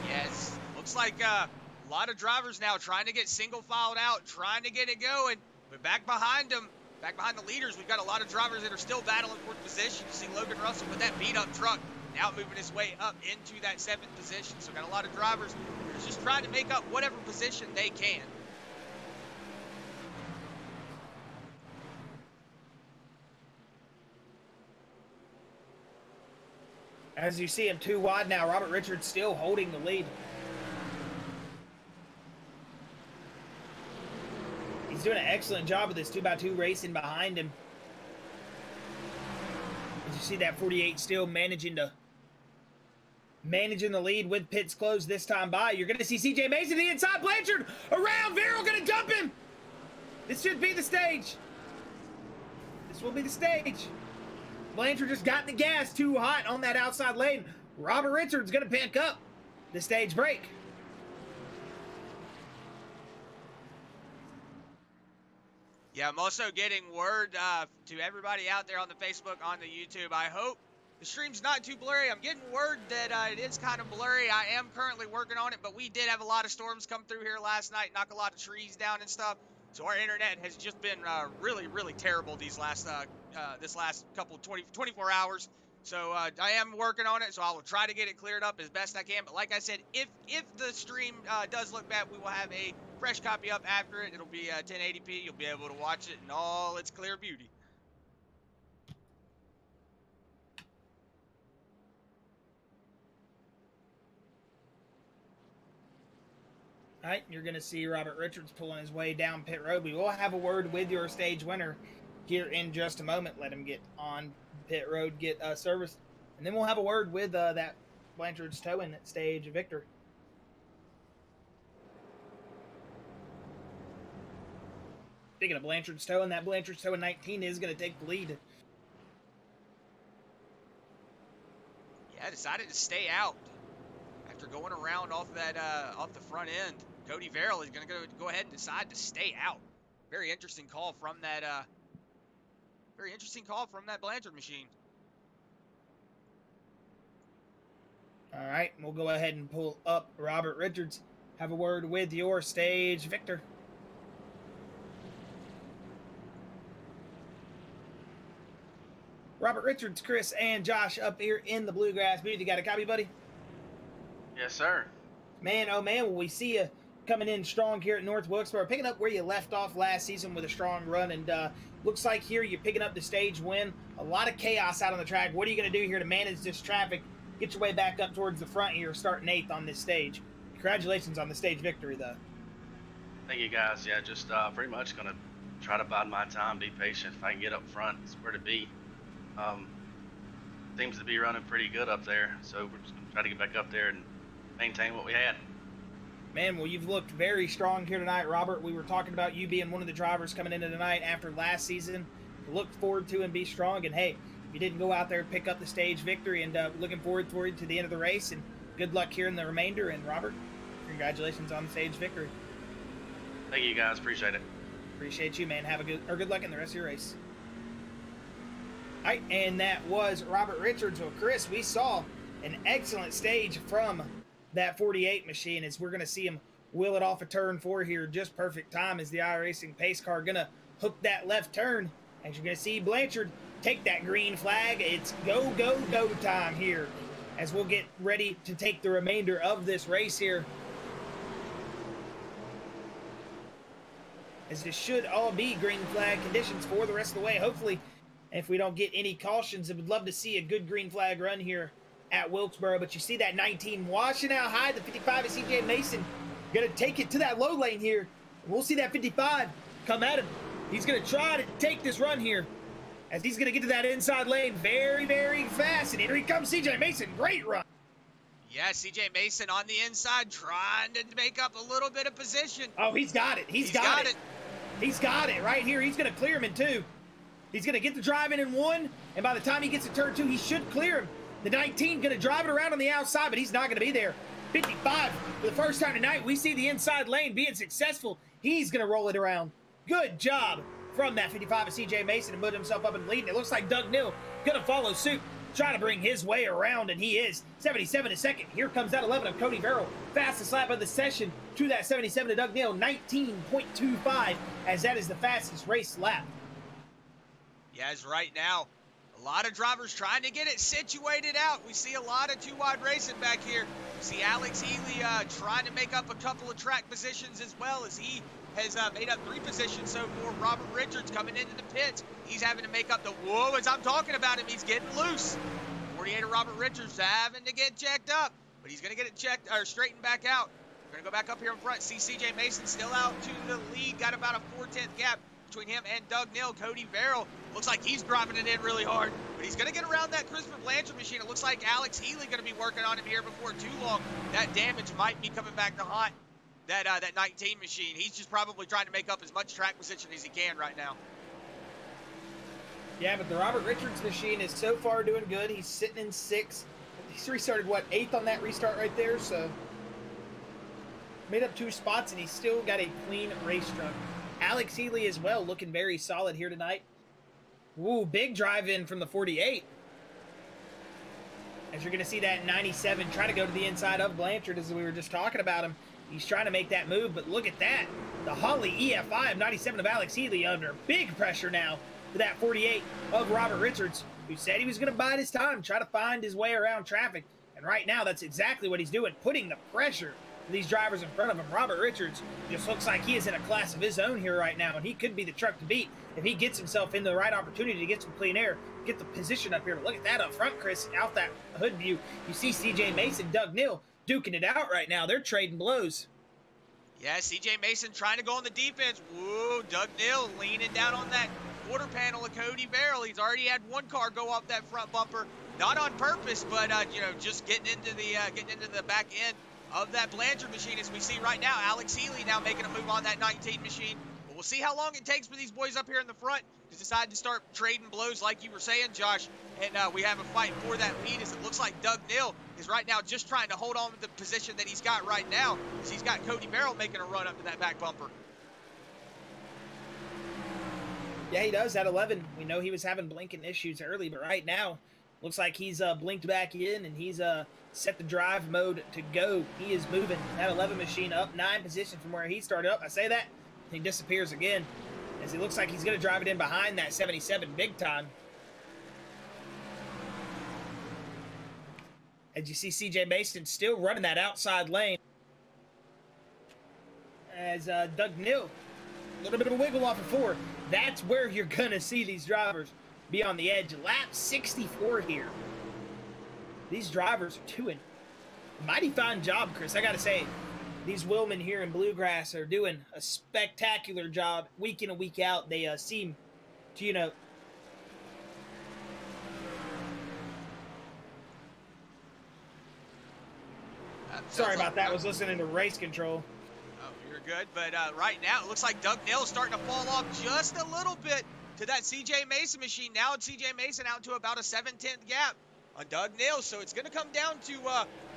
Yes, looks like a lot of drivers now trying to get single filed out, trying to get it going. But back behind them, back behind the leaders, we've got a lot of drivers that are still battling for position. You see Logan Russell with that beat-up truck now moving his way up into that 7th position. So got a lot of drivers that are just trying to make up whatever position they can. As you see him 2 wide now, Robert Richards still holding the lead. He's doing an excellent job of this 2x2 racing behind him. As you see that 48 still managing the lead with pits closed this time by. You're going to see C.J. Mason the inside. Blanchard around. Verrill going to dump him. This should be the stage. This will be the stage. Blanchard just got the gas too hot on that outside lane. Robert Richards going to pick up the stage break. Yeah, I'm also getting word to everybody out there on the Facebook, on the YouTube. I hope the stream's not too blurry. I'm getting word that it is kind of blurry. I am currently working on it, but we did have a lot of storms come through here last night, knock a lot of trees down and stuff. So our internet has just been really, really terrible these last this last couple 24 hours. So I am working on it, so I will try to get it cleared up as best I can. But like I said, if the stream does look bad, we will have a fresh copy up after it. It'll be 1080p. You'll be able to watch it in all its clear beauty. All right, you're going to see Robert Richards pulling his way down pit road. We will have a word with your stage winner here in just a moment. Let him get on pit road, get serviced, and then we'll have a word with that Blanchard's towing stage victor. Speaking of Blanchard's towing, that Blanchard's towing 19 is going to take the lead. Yeah, decided to stay out after going around off that off the front end. Cody Verrill is going to go ahead and decide to stay out. Very interesting call from that. Very interesting call from that Blanchard machine. All right, we'll go ahead and pull up Robert Richards. Have a word with your stage victor. Robert Richards, Chris, and Josh up here in the Bluegrass booth. You got a copy, buddy? Yes, sir. Man, oh man, will we see you coming in strong here at North Wilkesboro, picking up where you left off last season with a strong run, and looks like here you're picking up the stage win. A lot of chaos out on the track. What are you going to do here to manage this traffic, get your way back up towards the front here, starting 8th on this stage? Congratulations on the stage victory, though. Thank you, guys. Yeah, just pretty much going to try to bide my time, be patient. If I can get up front, it's where to be. Seems to be running pretty good up there, so we're just going to try to get back up there and maintain what we had. Man, well, you've looked very strong here tonight, Robert. We were talking about you being one of the drivers coming into tonight after last season. Look forward to and be strong. And, hey, you didn't go out there and pick up the stage victory, and looking forward to the end of the race. And good luck here in the remainder. And, Robert, congratulations on the stage victory. Thank you, guys. Appreciate it. Appreciate you, man. Have a good luck in the rest of your race. All right, and that was Robert Richards. Well, Chris, we saw an excellent stage from that 48 machine as we're going to see him wheel it off a turn 4 here. Just perfect time as the iRacing pace car going to hook that left turn. And you're going to see Blanchard take that green flag. It's go, go, go time here as we'll get ready to take the remainder of this race here. As this should all be green flag conditions for the rest of the way. Hopefully, if we don't get any cautions, I would love to see a good green flag run here at Wilkesboro. But you see that 19 washing out high. The 55 is C.J. Mason going to take it to that low lane here. We'll see that 55 come at him. He's going to try to take this run here. as he's going to get to that inside lane very, very fast. And here he comes, CJ Mason. Great run. Yeah, CJ Mason on the inside trying to make up a little bit of position. Oh, he's got it. He's got it. He's got it right here. He's going to clear him in 2. He's going to get the drive in 1, and by the time he gets to turn 2, he should clear him. The 19 going to drive it around on the outside, but he's not going to be there. 55, for the first time tonight, we see the inside lane being successful. He's going to roll it around. Good job from that 55 of CJ Mason to put himself up in the lead. And it looks like Doug Nill going to follow suit, try to bring his way around, and he is. 77 to second. Here comes that 11 of Cody Verrill. Fastest lap of the session to that 77 of Doug Nill. 19.25, as that is the fastest race lap. Yes, right now, a lot of drivers trying to get it situated out. We see a lot of 2-wide racing back here. We see Alex Healy trying to make up a couple of track positions as well, as he has made up 3 positions so far. Robert Richards coming into the pits. He's having to make up the whoa as I'm talking about him. He's getting loose. 48 of Robert Richards having to get checked up, but he's going to get it checked or straightened back out. We're going to go back up here in front. See CJ Mason still out to the lead. Got about a 4/10 gap between him and Doug Nill. Cody Verrill looks like he's driving it in really hard, but he's going to get around that Christopher Blanchard machine. It looks like Alex Healy going to be working on him here before too long. That damage might be coming back to haunt that 19 machine. He's just probably trying to make up as much track position as he can right now. Yeah, but the Robert Richards machine is so far doing good. He's sitting in 6th. He's restarted, what, 8th on that restart right there, so made up 2 spots, and he's still got a clean race truck. Alex Healy as well, looking very solid here tonight. Ooh, big drive in from the 48. As you're going to see that 97 try to go to the inside of Blanchard, as we were just talking about him. He's trying to make that move, but look at that. The Holly EFI of 97 of Alex Healy under big pressure now to that 48 of Robert Richards, who said he was going to bide his time, try to find his way around traffic. And right now, that's exactly what he's doing, putting the pressure to these drivers in front of him. Robert Richards just looks like he is in a class of his own here right now, and he could be the truck to beat if he gets himself in the right opportunity to get some clean air, get the position up here. Look at that up front, Chris, out that hood view. You see CJ Mason, Doug Nill duking it out right now. They're trading blows. Yeah, CJ Mason trying to go on the defense. Whoa, Doug Nill leaning down on that quarter panel of Cody Verrill. He's already had 1 car go off that front bumper, not on purpose, but you know, just getting into the back end of that Blanchard machine. As we see right now, Alex Healy now making a move on that 19 machine. But we'll see how long it takes for these boys up here in the front to decide to start trading blows, like you were saying, Josh. And we have a fight for that lead, as it looks like Doug Nill is right now just trying to hold on to the position that he's got right now, as he's got Cody Verrill making a run up to that back bumper. Yeah, he does. At 11, we know he was having blinking issues early, but right now, looks like he's blinked back in, and he's set the drive mode to go. He is moving that 11 machine up 9 positions from where he started up. I say that, he disappears again, as it looks like he's going to drive it in behind that 77 big time. As you see CJ Mason still running that outside lane. As Doug Nill, a little bit of a wiggle off of 4. That's where you're going to see these drivers be on the edge. Lap 64 here. These drivers are doing a mighty fine job, Chris. I got to say, these wheelmen here in Bluegrass are doing a spectacular job week in and week out. They seem to, you know, sorry about that. I was listening to race control. Oh, you're good. But right now, it looks like Doug Nill is starting to fall off just a little bit to that CJ Mason machine. Now it's CJ Mason out to about a 7/10 gap on Doug Nill. So it's going to come down to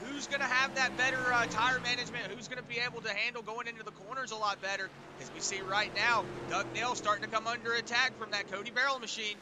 who's going to have that better tire management, who's going to be able to handle going into the corners a lot better. As we see right now, Doug Nill starting to come under attack from that Cody Verrill machine.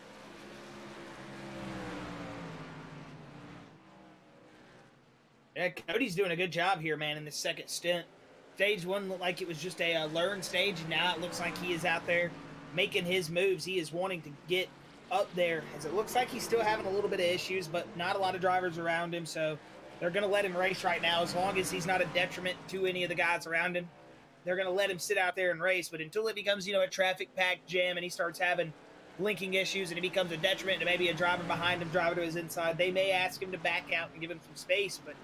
Yeah, Cody's doing a good job here, man, in this second stint. Stage 1 looked like it was just a learn stage. Now it looks like he is out there making his moves. He is wanting to get up there, as it looks like he's still having a little bit of issues, but not a lot of drivers around him, so they're going to let him race right now. As long as he's not a detriment to any of the guys around him, they're going to let him sit out there and race. But until it becomes, you know, a traffic-packed jam and he starts having blinking issues and it becomes a detriment to maybe a driver behind him driving to his inside, they may ask him to back out and give him some space. But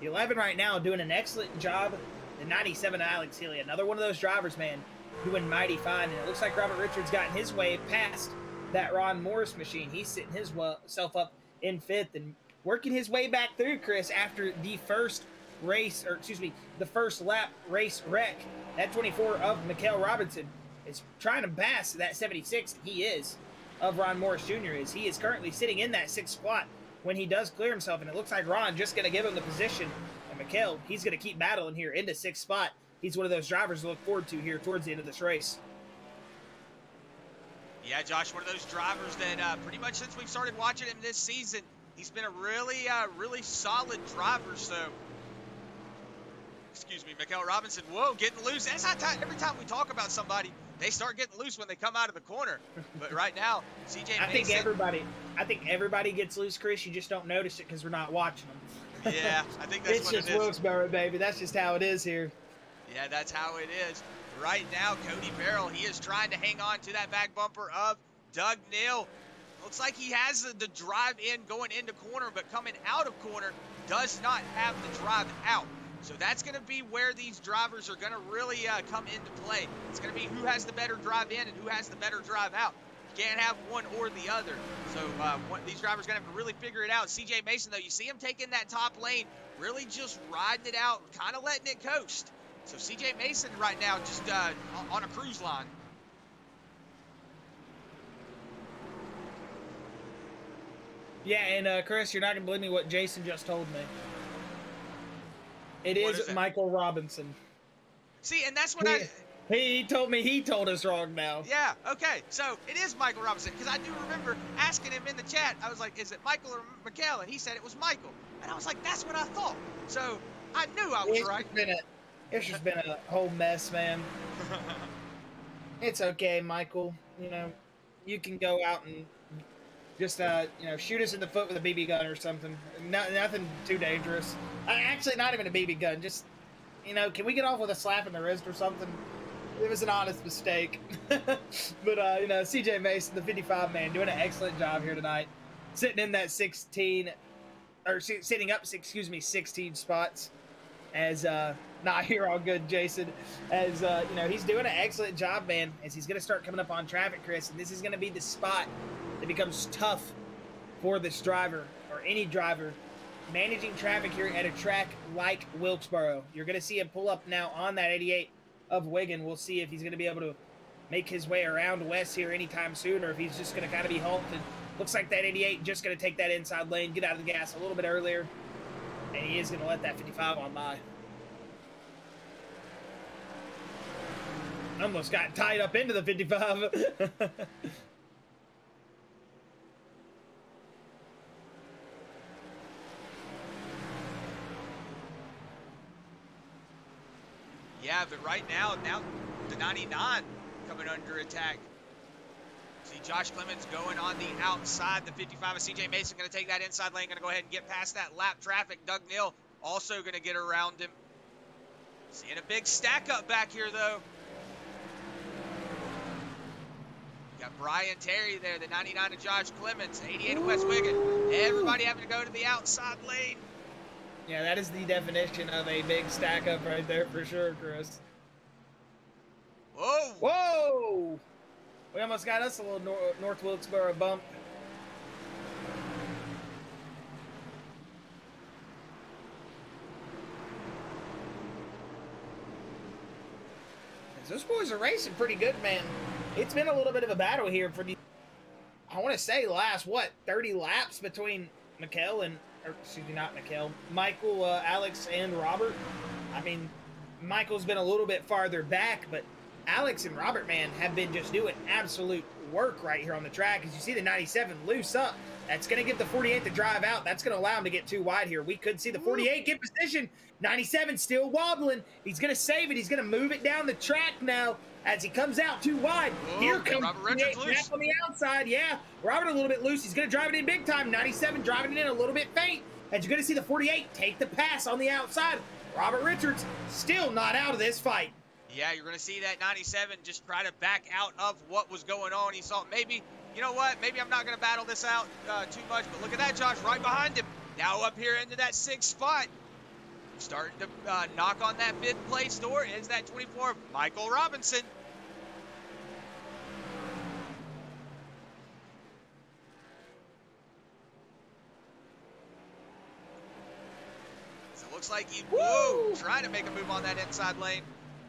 the 11 right now doing an excellent job. The 97, Alex Healy, another one of those drivers, man, doing mighty fine. And it looks like Robert Richards got in his way past that Ron Morris machine. He's sitting himself up in 5th and working his way back through, Chris, after the first race, or excuse me, the first lap race wreck. That 24 of Mikael Robinson is trying to pass that 76. He is, of Ron Morris Jr. is. He is currently sitting in that 6th spot when he does clear himself, and it looks like Ron just going to give him the position. And Mikael, he's going to keep battling here into 6th spot. He's one of those drivers to look forward to here towards the end of this race. Yeah, Josh, one of those drivers that pretty much since we've started watching him this season, he's been a really solid driver. So, excuse me, Mikael Robinson, whoa, getting loose. That's how every time we talk about somebody, they start getting loose when they come out of the corner. But right now, CJ Mason, I think everybody gets loose, Chris. You just don't notice it because we're not watching them. Yeah, I think that's what it is. It's just Wilkesboro, baby. That's just how it is here. Yeah, that's how it is. Right now, Cody Farrell, he is trying to hang on to that back bumper of Doug Neal. Looks like he has the drive in going into corner, but coming out of corner does not have the drive out. So that's going to be where these drivers are going to really come into play. It's going to be who has the better drive in and who has the better drive out. You can't have one or the other. So these drivers are going to have to really figure it out. CJ Mason, though, you see him taking that top lane, really just riding it out, kind of letting it coast. So CJ Mason right now just on a cruise line. Yeah, and Chris, you're not going to believe me what Jason just told me. It is Michael Robinson. See, and that's what he told me he told us wrong now. Yeah, okay. So it is Michael Robinson, because I do remember asking him in the chat. I was like, is it Michael or Mikael? And he said it was Michael. And I was like, that's what I thought. So I knew I was right. It's just been a whole mess, man. It's okay, Michael. You know, you can go out and just, you know, shoot us in the foot with a BB gun or something. Nothing too dangerous. Actually, not even a BB gun. Just, you know, can we get off with a slap in the wrist or something? It was an honest mistake. But, you know, CJ Mason, the 55 man, doing an excellent job here tonight. Sitting in that 16, or sitting up, excuse me, 16 spots. As, not you're all good, Jason. As, you know, he's doing an excellent job, man, as he's going to start coming up on traffic, Chris. And this is going to be the spot that becomes tough for this driver, or any driver, managing traffic here at a track like Wilkesboro. You're going to see him pull up now on that 88 of Wigan. We'll see if he's going to be able to make his way around west here anytime soon, or if he's just going to kind of be halted. Looks like that 88 just going to take that inside lane, get out of the gas a little bit earlier. And he is going to let that 55 on by. Almost got tied up into the 55. Yeah, but right now the 99 coming under attack. See Josh Clemens going on the outside. The 55 of CJ Mason going to take that inside lane. Going to go ahead and get past that lap traffic. Doug Neal also going to get around him. Seeing a big stack up back here, though. You got Brian Terry there, the 99 of Josh Clemens, 88 of West Wigan. Everybody having to go to the outside lane. Yeah, that is the definition of a big stack up right there for sure, Chris. Whoa! Whoa! We almost got us a little North Wilkesboro bump. Those boys are racing pretty good, man. It's been a little bit of a battle here for the, I want to say, last, what, 30 laps between Mikael and, or excuse me, not Mikael, Michael, Alex, and Robert. I mean, Michael's been a little bit farther back, but Alex and Robert, man, have been just doing absolute work right here on the track. As you see the 97 loose up, that's going to give the 48 the drive out. That's going to allow him to get too wide here. We could see the 48 get position. 97 still wobbling. He's going to save it. He's going to move it down the track now as he comes out too wide. Whoa, here comes Robert Richards loose. Back on the outside. Yeah, Robert a little bit loose. He's going to drive it in big time. 97 driving it in a little bit faint. As you're going to see the 48 take the pass on the outside. Robert Richards still not out of this fight. Yeah, you're going to see that 97 just try to back out of what was going on. He thought, maybe, you know what, maybe I'm not going to battle this out too much. But look at that, Josh, right behind him. Now up here into that 6th spot. Starting to knock on that 5th place door is that 24, Michael Robinson. Looks like he, Woo! whoa, trying to make a move on that inside lane.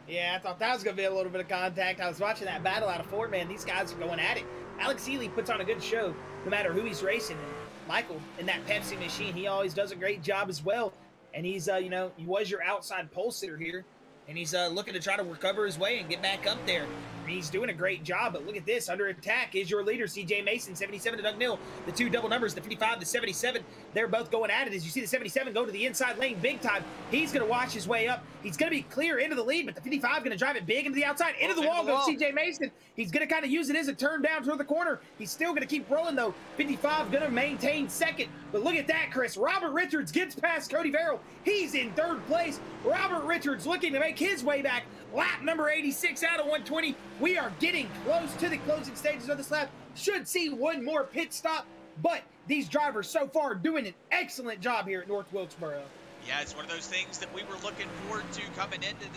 Yeah, I thought that was going to be a little bit of contact. I was watching that battle out of four, man. These guys are going at it. Alex Healy puts on a good show no matter who he's racing. And Michael, in that Pepsi machine, he always does a great job as well. And he's, you know, he was your outside pole sitter here. And he's looking to try to recover his way and get back up there. And he's doing a great job, but look at this. Under attack is your leader, CJ Mason, 77 to Doug Neal. The two double numbers, the 55, the 77, they're both going at it. As you see the 77 go to the inside lane big time. He's going to watch his way up. He's going to be clear into the lead, but the 55 going to drive it big into the outside. Into the wall goes CJ Mason. He's going to kind of use it as a turn down toward the corner. He's still going to keep rolling, though. 55 going to maintain second. But look at that, Chris. Robert Richards gets past Cody Farrell. He's in third place. Robert Richards looking to make his way back. Lap number 86 out of 120. We are getting close to the closing stages of this lap. Should see one more pit stop, but these drivers so far doing an excellent job here at North Wilkesboro. Yeah, it's one of those things that we were looking forward to coming into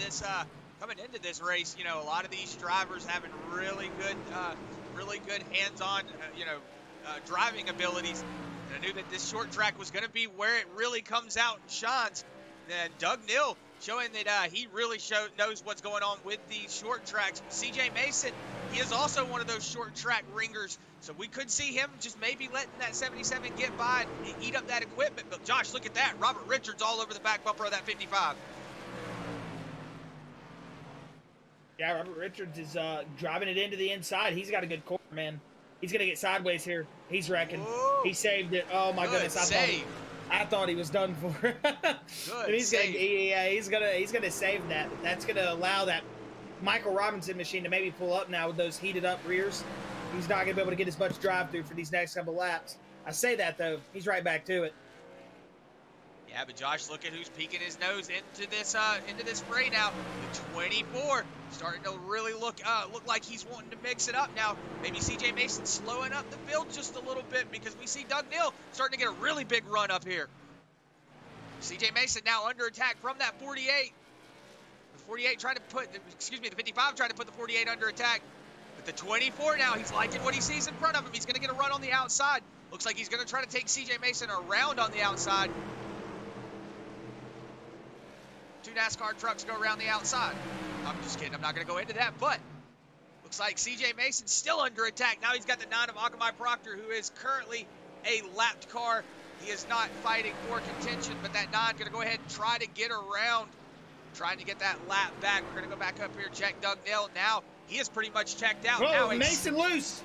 this race. You know, a lot of these drivers having really good hands-on, driving abilities. And I knew that this short track was going to be where it really comes out and shines. And Doug Neal showing that he really knows what's going on with these short tracks. CJ Mason, he is also one of those short track ringers. So we could see him just maybe letting that 77 get by and eat up that equipment. But Josh, look at that. Robert Richards all over the back bumper of that 55. Yeah, Robert Richards is driving it into the inside. He's got a good corner, man. He's going to get sideways here. He's wrecking. Whoa. He saved it. Oh, my goodness. I thought he was done for. Good he's gonna save that. That's gonna allow that Michael Robinson machine to maybe pull up now with those heated up rears. He's not gonna be able to get as much drive through for these next couple laps. I say that though, he's right back to it. Yeah, but Josh, look at who's peeking his nose into this fray now. The 24 starting to really look like he's wanting to mix it up now. Maybe CJ Mason slowing up the field just a little bit because we see Doug Neal starting to get a really big run up here. CJ Mason now under attack from that 48. The 48 trying to put, the 55 trying to put the 48 under attack. But the 24 now, he's liking what he sees in front of him. He's going to get a run on the outside. Looks like he's going to try to take CJ Mason around on the outside. Two NASCAR trucks go around the outside. I'm just kidding. I'm not going to go into that, but looks like CJ Mason still under attack. Now he's got the 9 of Akamai Proctor, who is currently a lapped car. He is not fighting for contention, but that 9 going to go ahead and try to get around, trying to get that lap back. We're going to go back up here, check Doug Neal. Now he is pretty much checked out. Whoa, now Mason loose.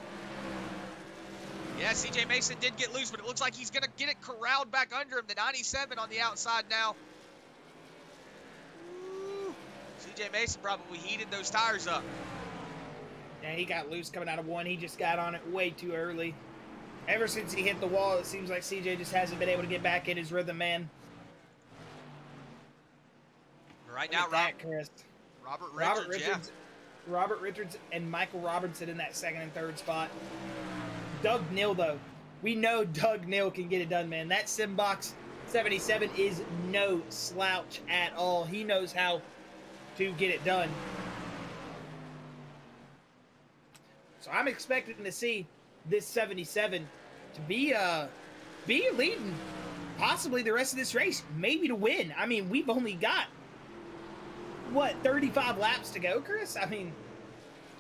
Yeah, CJ Mason did get loose, but it looks like he's going to get it corralled back under him. The 97 on the outside now. CJ Mason probably heated those tires up. Yeah, he got loose coming out of 1. He just got on it way too early. Ever since he hit the wall, it seems like CJ just hasn't been able to get back in his rhythm, man. Right now, Robert Richards and Michael Robinson in that second and third spot. Doug Neal, though. We know Doug Neal can get it done, man. That Simbox 77 is no slouch at all. He knows how to get it done. So I'm expecting to see this 77 to be leading possibly the rest of this race, maybe to win. I mean, we've only got what, 35 laps to go, Chris? I mean,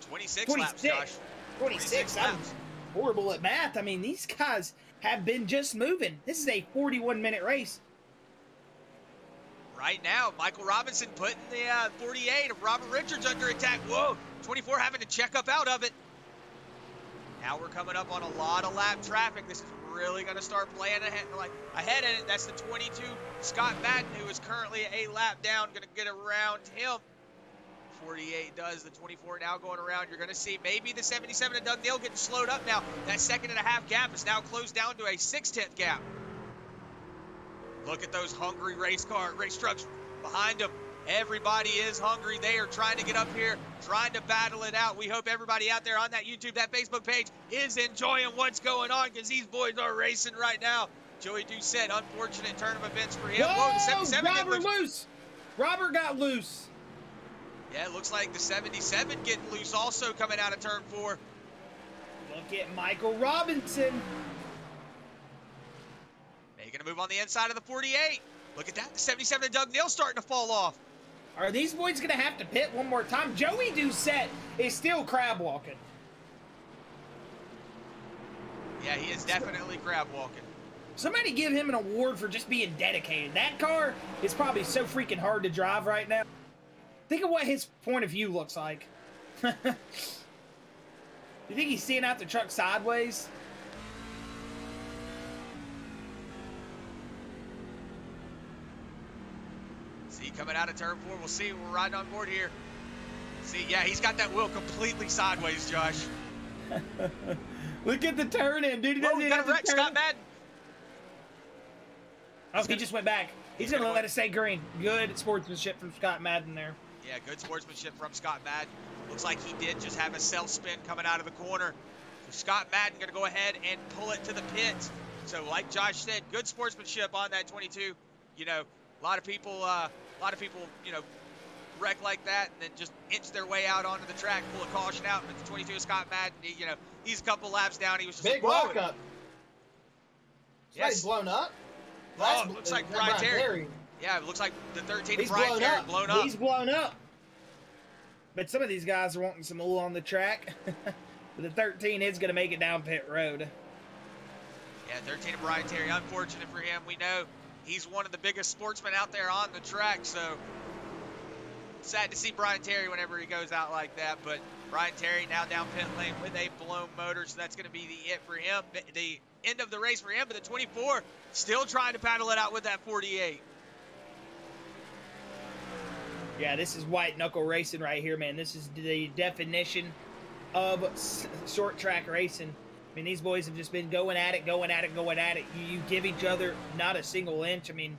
26 laps, Josh. 26 I'm horrible at math. I mean, these guys have been just moving. This is a 41-minute race. Right now, Michael Robinson putting the 48 of Robert Richards under attack. Whoa, 24 having to check up out of it. Now we're coming up on a lot of lap traffic. This is really going to start playing ahead in it. That's the 22, Scott Madden, who is currently a lap down, going to get around him. 48 does. The 24 now going around. You're going to see maybe the 77 of Doug Neal getting slowed up now. That 2.5 gap is now closed down to a 6/10 gap. Look at those hungry race trucks behind them. Everybody is hungry. They are trying to get up here, trying to battle it out. We hope everybody out there on that YouTube, that Facebook page is enjoying what's going on because these boys are racing right now. Joey Doucette, unfortunate turn of events for him. Whoa, the 77 Robert loose. Robert got loose. Yeah, it looks like the 77 getting loose also coming out of turn 4. Look at Michael Robinson. Making a move on the inside of the 48. Look at that. The 77 and Doug Neal starting to fall off. Are these boys going to have to pit one more time? Joey Doucette is still crab walking. Yeah, he is definitely crab walking. Somebody give him an award for just being dedicated. That car is probably so freaking hard to drive right now. Think of what his point of view looks like. You think he's seeing out the truck sideways? See, coming out of turn 4, we'll see. We're riding on board here. See, yeah, he's got that wheel completely sideways, Josh. Look at the turn in, dude. He doesn't Whoa, even got a have wreck, to turn. Scott Madden. Oh, he just went back. He's going to let us stay green. Good sportsmanship from Scott Madden there. Yeah, good sportsmanship from Scott Madden. Looks like he did just have a self spin coming out of the corner. So Scott Madden going to go ahead and pull it to the pits. So like Josh said, good sportsmanship on that 22. You know, a lot of people, you know, wreck like that and then just inch their way out onto the track, pull a caution out. But the 22 of Scott Madden, you know, he's a couple laps down. He was just big blowing. lockup. Yes. Somebody's blown up. Oh, it looks like Brian Terry. Yeah, it looks like the 13 of Brian Terry blown up. He's blown up. But some of these guys are wanting some oil on the track. But the 13 is going to make it down pit road. Yeah, 13 of Brian Terry. Unfortunate for him. We know he's one of the biggest sportsmen out there on the track. So sad to see Brian Terry whenever he goes out like that. But Brian Terry now down pit lane with a blown motor. So that's going to be the it for him. The end of the race for him. But the 24 still trying to paddle it out with that 48. Yeah, this is white knuckle racing right here, man. This is the definition of short track racing. I mean, these boys have just been going at it, going at it, going at it. You give each other not a single inch. I mean,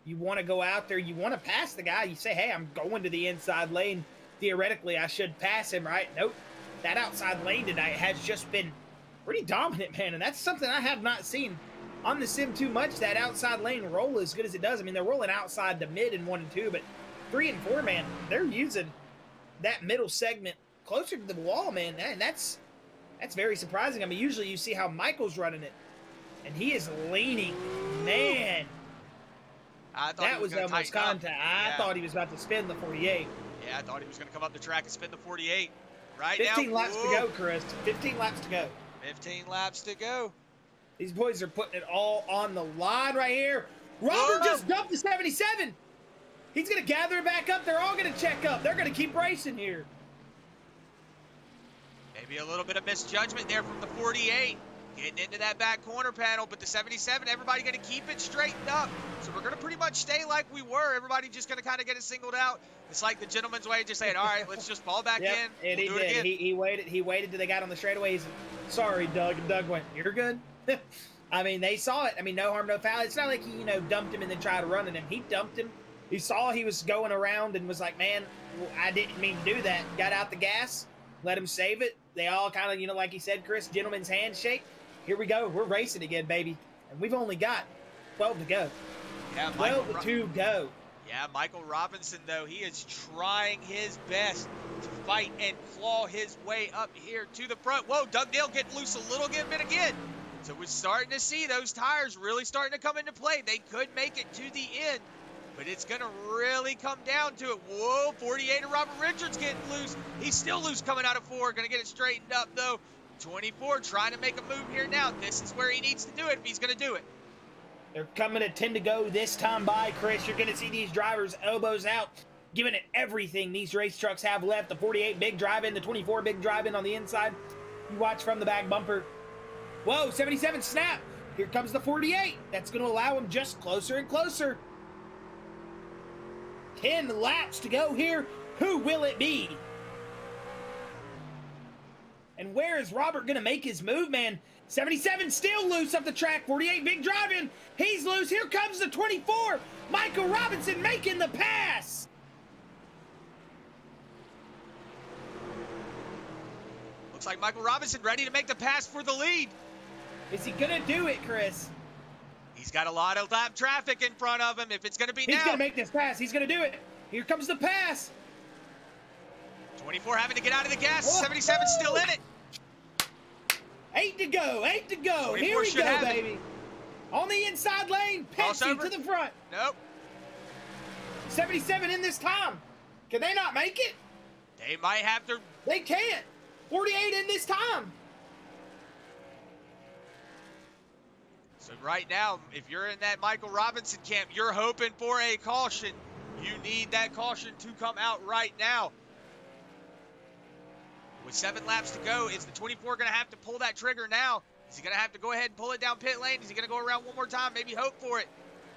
you want to go out there, you want to pass the guy. You say, hey, I'm going to the inside lane. Theoretically, I should pass him, right? Nope. That outside lane tonight has just been pretty dominant, man. And that's something I have not seen on the sim too much, that outside lane roll as good as it does. I mean, they're rolling outside to mid in 1 and 2, but 3 and 4, man, they're using that middle segment closer to the wall, man. And that's very surprising. I mean, usually you see how Michael's running it, and he is leaning. Man, I thought that was almost contact. I thought he was about to spin the 48. Yeah, I thought he was going to come up the track and spin the 48. Right 15 now, laps to go, Chris. 15 laps to go. 15 laps to go. These boys are putting it all on the line right here. Robert just dumped the 77. He's going to gather it back up. They're all going to check up. They're going to keep racing here. Maybe a little bit of misjudgment there from the 48. Getting into that back corner panel, but the 77, everybody going to keep it straightened up. So we're going to pretty much stay like we were. Everybody just going to kind of get it singled out. It's like the gentleman's way, just saying, all right, let's just fall back in. And we'll do it again. He waited till they got on the straightaway. He said, sorry, Doug. And Doug went, you're good. I mean, they saw it. I mean, no harm, no foul. It's not like he, dumped him and then tried to run at him. He dumped him. He saw he was going around and was like, man, I didn't mean to do that. Got out the gas, let him save it. They all kind of, like he said, Chris, gentleman's handshake. Here we go. We're racing again, baby. And we've only got 12 to go. Yeah, 12 to go. Yeah, Michael Robinson, though, he is trying his best to fight and claw his way up here to the front. Whoa, Doug Neal getting loose a little bit again. So we're starting to see those tires really starting to come into play. They could make it to the end, but it's going to really come down to it. Whoa, 48 of Robert Richards getting loose. He's still loose coming out of 4. Going to get it straightened up, though. 24 trying to make a move here now. This is where he needs to do it if he's going to do it. They're coming at 10 to go this time by, Chris. You're going to see these drivers elbows out, giving it everything these race trucks have left. The 48 big drive-in, the 24 big drive-in on the inside. You watch from the back bumper. Whoa, 77 snap. Here comes the 48. That's going to allow him just closer and closer. 10 laps to go here. Who will it be? And where is Robert going to make his move, man? 77 still loose up the track. 48 big drive-in. He's loose. Here comes the 24. Michael Robinson making the pass. Looks like Michael Robinson ready to make the pass for the lead. Is he going to do it, Chris? He's got a lot of lap traffic in front of him. If it's going to be now. He's going to make this pass. He's going to do it. Here comes the pass. 24 having to get out of the gas. 77 still in it. 8 to go. 8 to go. Here we go, baby. On the inside lane. Pepsi to the front. Nope. 77 in this time. Can they not make it? They might have to. They can't. 48 in this time. So right now, if you're in that Michael Robinson camp, you're hoping for a caution. You need that caution to come out right now. With 7 laps to go, is the 24 going to have to pull that trigger now? Is he going to have to go ahead and pull it down pit lane? Is he going to go around one more time? Maybe hope for it.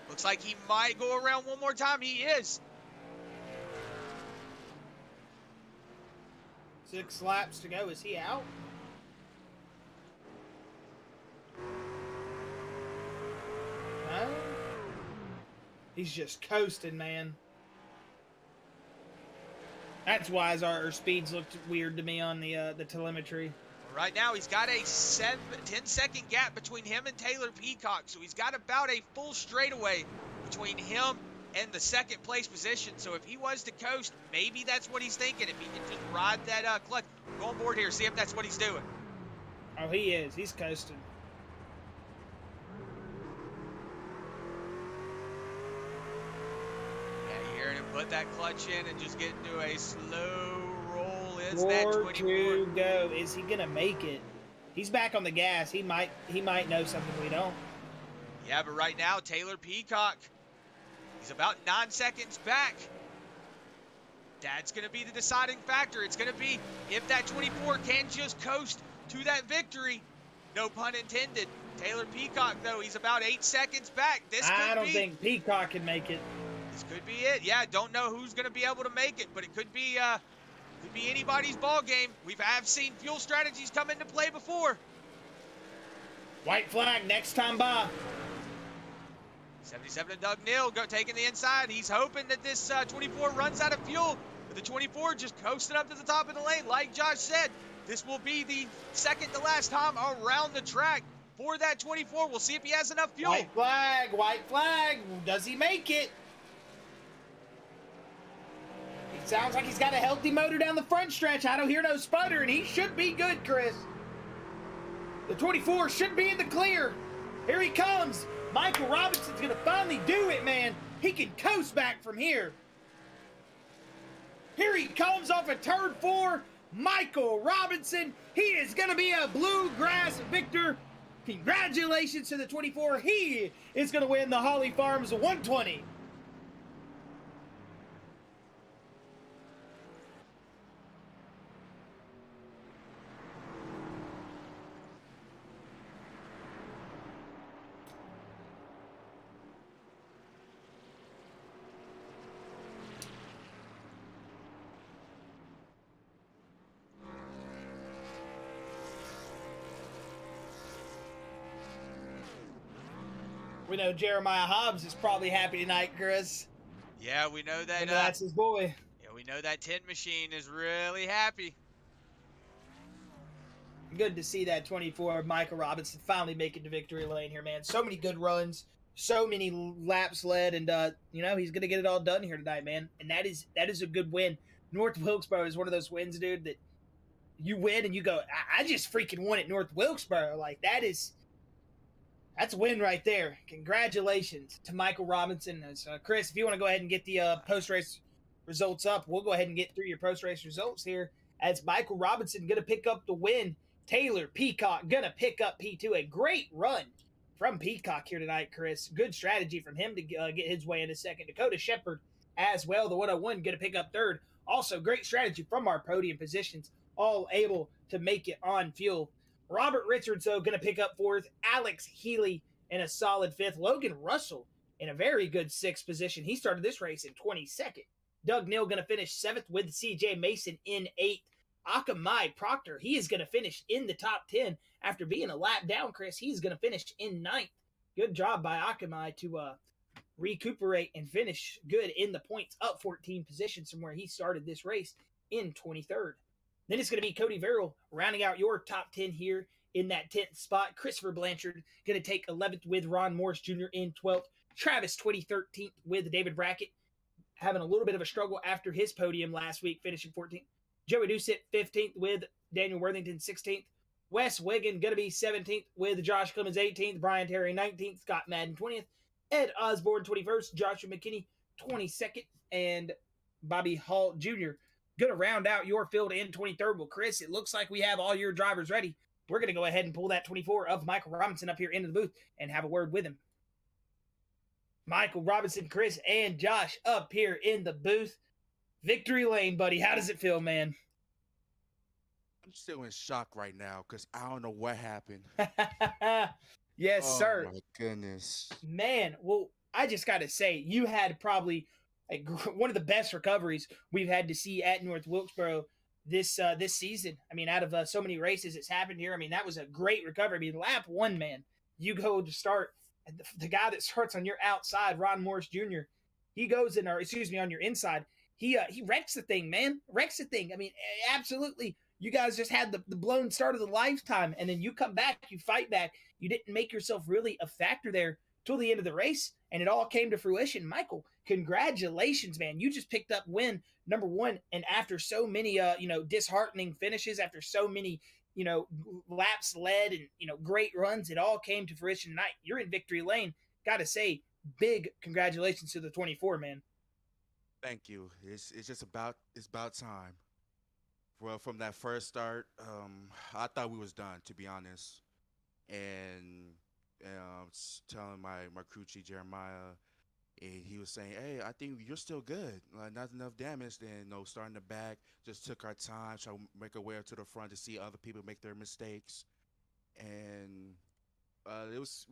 Looks like he might go around one more time. He is. 6 laps to go. Is he out? No. He's just coasting, man. That's why our speeds looked weird to me on the telemetry. Right now, he's got a 10-second gap between him and Taylor Peacock, so he's got about a full straightaway between him and the second place position. So if he was to coast, maybe that's what he's thinking. If he can just ride that clutch. Go on board here, see if that's what he's doing. Oh, he is. He's coasting. Yeah, you heard him put that clutch in and just get into a slow roll. Is that 24? To go. Is he gonna make it? He's back on the gas. He might know something we don't. Yeah, but right now, Taylor Peacock, he's about 9 seconds back. That's going to be the deciding factor. It's going to be if that 24 can just coast to that victory. No pun intended. Taylor Peacock, though, he's about 8 seconds back. I don't think Peacock can make it. This could be it. Yeah, don't know who's going to be able to make it, but it could be anybody's ball game. I've seen fuel strategies come into play before. White flag next time by. 77 to Doug Neal taking the inside. He's hoping that this 24 runs out of fuel. But the 24 just coasting up to the top of the lane. Like Josh said, this will be the second to last time around the track for that 24. We'll see if he has enough fuel. White flag, white flag. Does he make it? It sounds like he's got a healthy motor down the front stretch. I don't hear no sputter, and he should be good, Chris. The 24 should be in the clear. Here he comes. Michael Robinson's going to finally do it, man. He can coast back from here. Here he comes off of turn 4. Michael Robinson. He is going to be a Bluegrass victor. Congratulations to the 24. He is going to win the Holly Farms 120. We know Jeremiah Hobbs is probably happy tonight, Chris. Yeah, we know that. That's his boy. Yeah, we know that 10 machine is really happy. Good to see that 24 Michael Robinson finally make it to victory lane here, man. So many good runs, so many laps led, and he's gonna get it all done here tonight, man. And that is a good win. North Wilkesboro is one of those wins, dude, that you win and you go, I just freaking won at North Wilkesboro. Like that's a win right there. Congratulations to Michael Robinson. So, Chris, if you want to go ahead and get the post-race results up, we'll go ahead and get through your post-race results here. As Michael Robinson going to pick up the win. Taylor Peacock going to pick up P2. A great run from Peacock here tonight, Chris. Good strategy from him to get his way into second. Dakota Shepard as well, the 101, going to pick up third. Also, great strategy from our podium positions, all able to make it on fuel. Robert Richards, though, going to pick up fourth. Alex Healy in a solid fifth. Logan Russell in a very good sixth position. He started this race in 22nd. Doug Neal going to finish seventh with CJ Mason in eighth. Akamai Proctor, he is going to finish in the top 10 after being a lap down, Chris. He's going to finish in ninth. Good job by Akamai to recuperate and finish good in the points, up 14 positions from where he started this race in 23rd. Then it's going to be Cody Verrill rounding out your top 10 here in that 10th spot. Christopher Blanchard going to take 11th with Ron Morris Jr. in 12th. Travis 13th with David Brackett, having a little bit of a struggle after his podium last week, finishing 14th. Joey Doucette 15th with Daniel Worthington 16th. Wes Wiggin going to be 17th with Josh Clemens 18th. Brian Terry 19th. Scott Madden 20th. Ed Osborne 21st. Joshua McKinney 22nd, and Bobby Hall Jr. Going to round out your field in 23rd. Well, Chris, it looks like we have all your drivers ready. We're going to go ahead and pull that 24 of Michael Robinson up here into the booth and have a word with him. Michael Robinson, Chris, and Josh up here in the booth. Victory lane, buddy. How does it feel, man? I'm still in shock right now because I don't know what happened. Yes, sir. Oh my goodness. Man, well, I just got to say, you had probably one of the best recoveries we've had to see at North Wilkesboro this season. I mean, out of so many races it's happened here. I mean, that was a great recovery. I mean, lap one, man, you go to start. The guy that starts on your outside, Ron Morris Jr., he goes on your inside. He wrecks the thing, man. Wrecks the thing. I mean, absolutely. You guys just had the blown start of the lifetime, and then you come back, you fight back. You didn't make yourself really a factor there till the end of the race, and it all came to fruition. Michael, congratulations, man. You just picked up win number 1, and after so many disheartening finishes, after so many laps led and great runs, it all came to fruition tonight. You're in victory lane. Gotta say, big congratulations to the 24, man. Thank you. It's about time. Well, from that first start, I thought we was done, to be honest. And telling my crew chief Jeremiah, and he was saying, "Hey, I think you're still good. Like, not enough damage." Then, starting the back, just took our time, try to make our way up to the front to see other people make their mistakes. And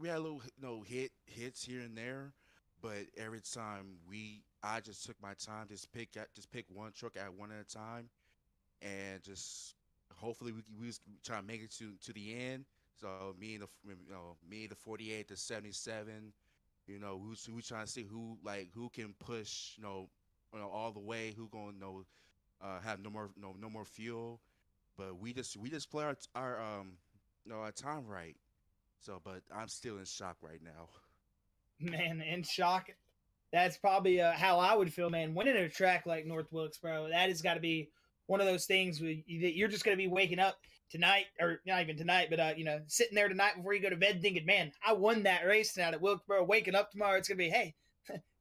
we had a little hits here and there, but every time I just took my time, just pick one truck at one at a time, and just hopefully we was trying to make it to the end. So me and the 48, the 77, we trying to see who can push, all the way, who gonna have no more fuel. But we just play our time right. So, but I'm still in shock right now. Man, in shock. That's probably how I would feel, man. Winning a track like North Wilkesboro, that has got to be one of those things where you're just going to be waking up tonight, or not even tonight, but sitting there tonight before you go to bed thinking, man, I won that race tonight at Wilkesboro. Waking up tomorrow, it's going to be, hey,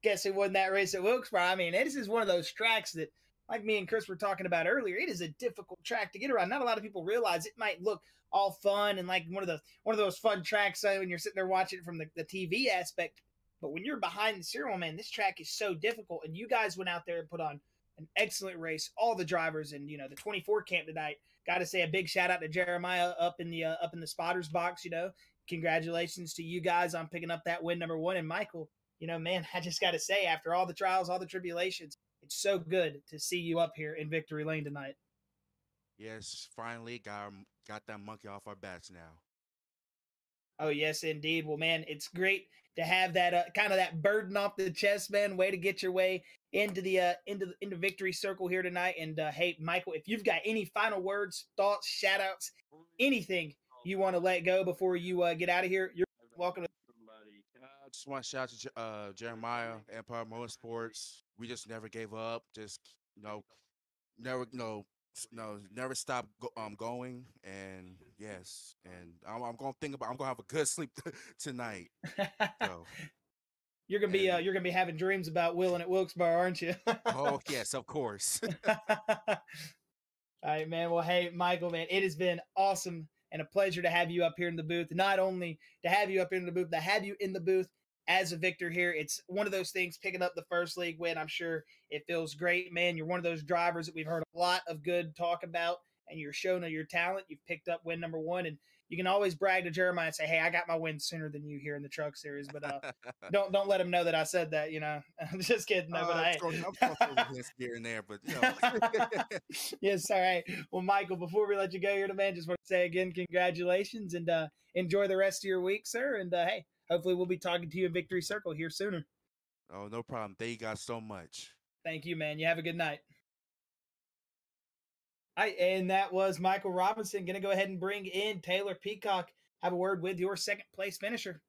guess who won that race at Wilkesboro? I mean, this is one of those tracks that, like me and Chris were talking about earlier, it is a difficult track to get around. Not a lot of people realize it might look all fun and like one of those fun tracks when you're sitting there watching it from the TV aspect. But when you're behind the steering wheel, man, this track is so difficult. And you guys went out there and put on an excellent race. All the drivers and the 24 camp tonight. Got to say a big shout out to Jeremiah up in the spotters box. Congratulations to you guys on picking up that win number 1. And Michael, man, I just got to say, after all the trials, all the tribulations, it's so good to see you up here in victory lane tonight. Yes, finally got that monkey off our backs now. Oh, yes, indeed. Well, man, it's great to have that kind of that burden off the chest, man. Way to get your way into the into victory circle here tonight. And hey, Michael, if you've got any final words, thoughts, shout outs, anything you want to let go before you get out of here, you're welcome. I just want to shout out to Jeremiah, Empire Motorsports. We just never gave up. Just never stop going. And yes, and I'm gonna have a good sleep tonight. So. You're gonna be having dreams about Willing at Wilkesboro, aren't you? Oh yes, of course. All right, man. Well, hey, Michael, man, it has been awesome and a pleasure to have you up here in the booth. Not only to have you up here in the booth, to have you in the booth as a victor here. It's one of those things, picking up the first league win. I'm sure it feels great, man. You're one of those drivers that we've heard a lot of good talk about, and you're showing your talent. You've picked up win number 1, and you can always brag to Jeremiah and say, hey, I got my win sooner than you here in the truck series. But don't let him know that I said that, I'm just kidding. No, but I'm here and there, but Yes, all right. Well, Michael, before we let you go here today, just want to say again, congratulations, and enjoy the rest of your week, sir. And hey, hopefully we'll be talking to you in Victory Circle here sooner. Oh, no problem. Thank you guys so much. Thank you, man. You have a good night. All right, and that was Michael Robinson. Going to go ahead and bring in Taylor Peacock. Have a word with your second place finisher.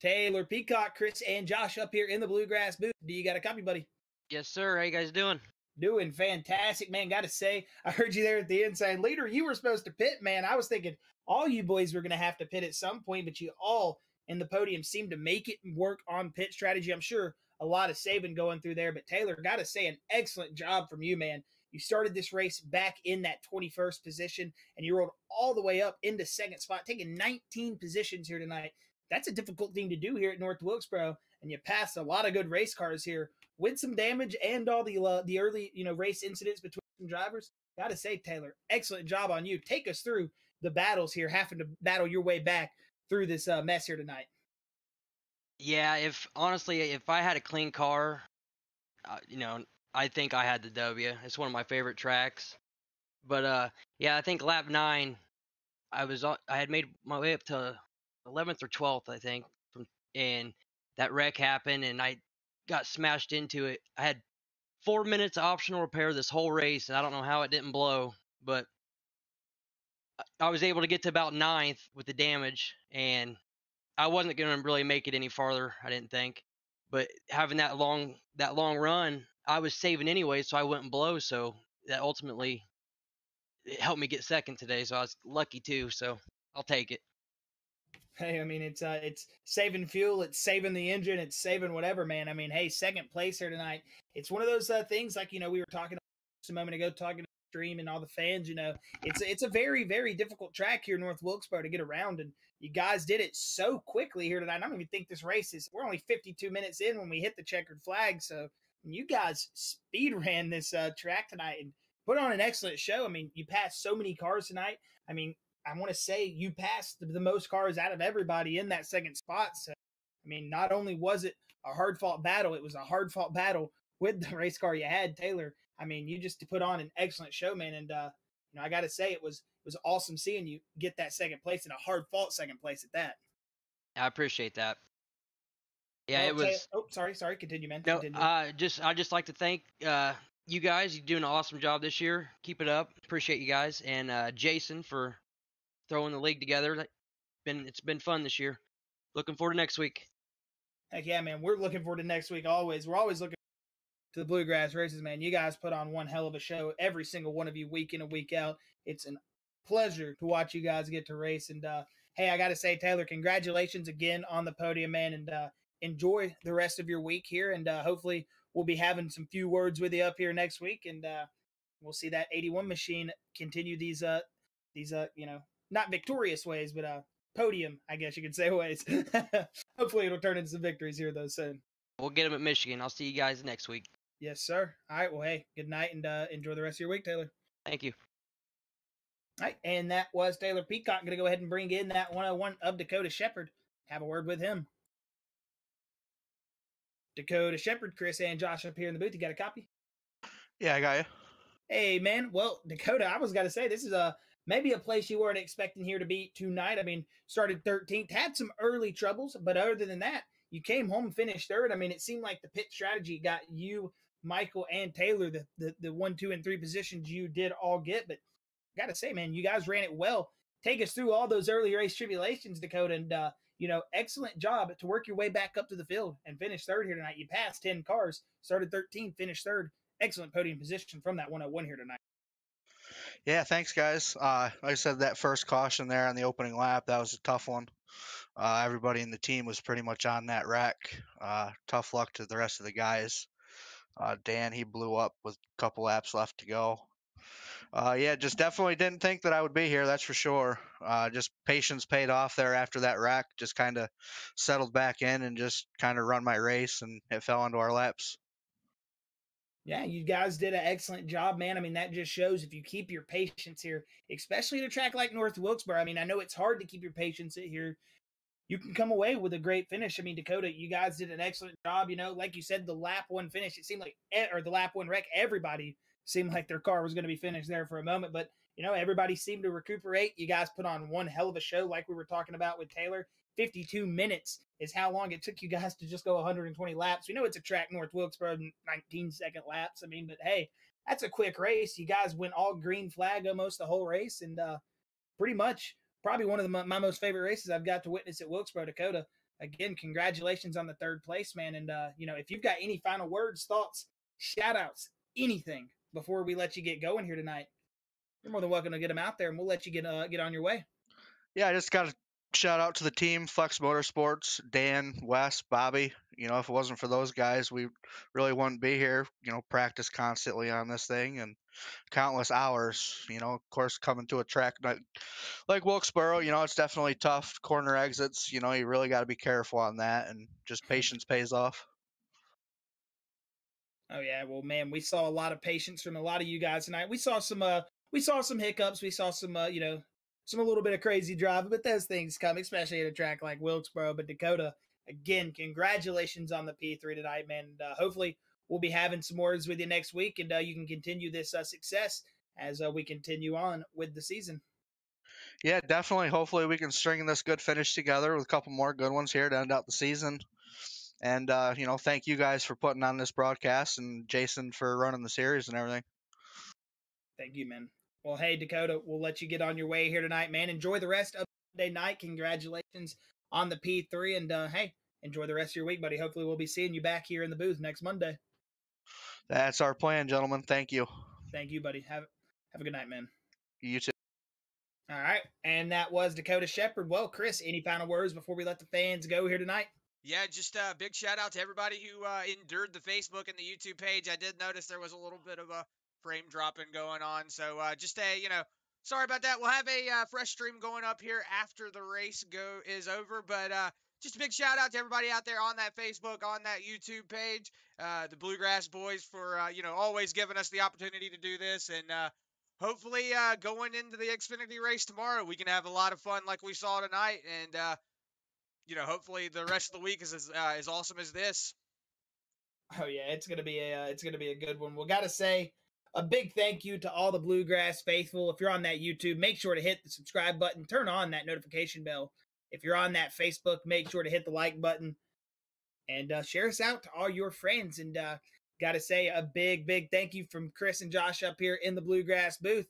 Taylor Peacock, Chris, and Josh up here in the Bluegrass booth. Do you got a copy, buddy? Yes, sir. How you guys doing? Doing fantastic, man. Got to say, I heard you there at the end saying, leader, you were supposed to pit, man. I was thinking all you boys were going to have to pit at some point, but you all in the podium seem to make it work on pit strategy. I'm sure a lot of saving going through there, but Taylor, got to say, an excellent job from you, man. You started this race back in that 21st position, and you rolled all the way up into second spot, taking 19 positions here tonight. That's a difficult thing to do here at North Wilkesboro, and you passed a lot of good race cars here with some damage and all the early race incidents between some drivers. Got to say, Taylor, excellent job on you. Take us through the battles here, having to battle your way back through this mess here tonight. Yeah, if I had a clean car, I think I had the W. It's one of my favorite tracks. But yeah, I think lap 9, I had made my way up to 11th or 12th, I think, and that wreck happened, and I got smashed into it. I had 4 minutes optional repair this whole race, and I don't know how it didn't blow, but I was able to get to about 9th with the damage, and I wasn't going to really make it any farther, I didn't think. But having that long run, I was saving anyway, so I wouldn't blow. So that ultimately it helped me get second today. So I was lucky too. So I'll take it. Hey, I mean, it's saving fuel, it's saving the engine, it's saving whatever, man. I mean, hey, second place here tonight. It's one of those things like, we were talking just a moment ago, talking to the stream and all the fans, it's a very, very difficult track here in North Wilkesboro to get around, and you guys did it so quickly here tonight. I don't even think this race we're only 52 minutes in when we hit the checkered flag, so you guys speed ran this track tonight and put on an excellent show. I mean, you passed so many cars tonight. I mean, I want to say you passed the most cars out of everybody in that second spot. So, I mean, not only was it a hard-fought battle, it was a hard-fought battle with the race car you had, Taylor. I mean, you just put on an excellent show, man. And, I got to say it was awesome seeing you get that second place and a hard-fought second place at that. I appreciate that. Yeah, well, it was. Sorry. Continue, man. No, Continue. I just like to thank you guys. You're doing an awesome job this year. Keep it up. Appreciate you guys. And Jason for throwing the league together. It's been fun this year. Looking forward to next week. Heck yeah, man. We're looking forward to next week always. We're always looking to the Bluegrass races, man. You guys put on one hell of a show, every single one of you, week in and week out. It's a pleasure to watch you guys get to race. And hey, I got to say, Taylor, congratulations again on the podium, man. And enjoy the rest of your week here. And hopefully we'll be having some few words with you up here next week. And we'll see that 81 machine continue these not victorious ways, but podium, I guess you could say, ways. Hopefully it'll turn into some victories here, though, soon. We'll get them at Michigan. I'll see you guys next week. Yes, sir. All right, well, hey, good night, and enjoy the rest of your week, Taylor. Thank you. All right, and that was Taylor Peacock. Going to go ahead and bring in that 101 of Dakota Shepherd. Have a word with him. Dakota Shepherd, Chris, and Josh up here in the booth. You got a copy? Yeah, I got you. Hey, man. Well, Dakota, I was going to say, this is maybe a place you weren't expecting here to be tonight. I mean, started 13th, had some early troubles, but other than that, you came home and finished third. I mean, it seemed like the pit strategy got you, Michael, and Taylor, the 1, 2, and 3 positions you did all get. But I got to say, man, you guys ran it well. Take us through all those early race tribulations, Dakota, and, excellent job to work your way back up to the field and finish third here tonight. You passed 10 cars, started 13th, finished third. Excellent podium position from that 101 here tonight. Yeah, thanks, guys. Like I said, that first caution there on the opening lap, that was a tough one. Everybody in the team was pretty much on that wreck. Tough luck to the rest of the guys. Dan, he blew up with a couple laps left to go. Yeah, just definitely didn't think that I would be here, that's for sure. Just patience paid off there after that wreck. Just kind of settled back in and just kind of run my race, and it fell into our laps. Yeah, you guys did an excellent job, man. I mean, that just shows if you keep your patience here, especially at a track like North Wilkesboro. I mean, I know it's hard to keep your patience here. You can come away with a great finish. I mean, Dakota, you guys did an excellent job. Like you said, the lap 1 finish, it seemed like, or the lap 1 wreck, everybody seemed like their car was going to be finished there for a moment. But, everybody seemed to recuperate. You guys put on one hell of a show like we were talking about with Taylor. 52 minutes is how long it took you guys to just go 120 laps. We know it's a track, North Wilkesboro, 19-second laps. I mean, but hey, that's a quick race. You guys went all green flag almost the whole race, and pretty much probably one of my most favorite races I've got to witness at Wilkesboro, Dakota. Again, congratulations on the third place, man. And, if you've got any final words, thoughts, shout-outs, anything before we let you get going here tonight, you're more than welcome to get them out there, and we'll let you get on your way. Yeah, I just got to shout out to the team, Flex Motorsports, Dan, Wes, Bobby. You know, if it wasn't for those guys, we really wouldn't be here. You know, practice constantly on this thing and countless hours. You know, of course, coming to a track like Wilkesboro, you know, it's definitely tough. Corner exits, you know, you really got to be careful on that, and just patience pays off. Oh yeah, well man, we saw a lot of patience from a lot of you guys tonight. We saw some hiccups, we saw some some a little bit of crazy driving, but those things come, especially at a track like Wilkesboro. But Dakota, again, congratulations on the P3 tonight, man. And, hopefully we'll be having some words with you next week, and you can continue this success as we continue on with the season. Yeah, definitely. Hopefully, we can string this good finish together with a couple more good ones here to end out the season. And you know, thank you guys for putting on this broadcast, and Jason for running the series and everything. Thank you, man. Well, hey, Dakota, we'll let you get on your way here tonight, man. Enjoy the rest of Monday night. Congratulations on the P3. And, hey, enjoy the rest of your week, buddy. Hopefully, we'll be seeing you back here in the booth next Monday. That's our plan, gentlemen. Thank you. Thank you, buddy. Have a good night, man. You too. All right. And that was Dakota Shepard. Well, Chris, any final words before we let the fans go here tonight? Yeah, just a big shout out to everybody who endured the Facebook and the YouTube page. I did notice there was a little bit of a frame dropping going on. So just sorry about that. We'll have a fresh stream going up here after the race is over. But just a big shout out to everybody out there on that Facebook, on that YouTube page, the Bluegrass boys for always giving us the opportunity to do this, and hopefully going into the Xfinity race tomorrow, we can have a lot of fun like we saw tonight, and hopefully the rest of the week is as awesome as this. Oh yeah, it's gonna be a good one. We gotta say a big thank you to all the Bluegrass faithful. If you're on that YouTube, make sure to hit the subscribe button, turn on that notification bell. If you're on that Facebook, make sure to hit the like button and share us out to all your friends. And gotta say a big thank you from Chris and Josh up here in the Bluegrass booth.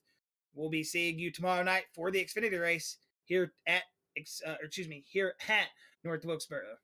We'll be seeing you tomorrow night for the Xfinity race here at North Wilkesboro.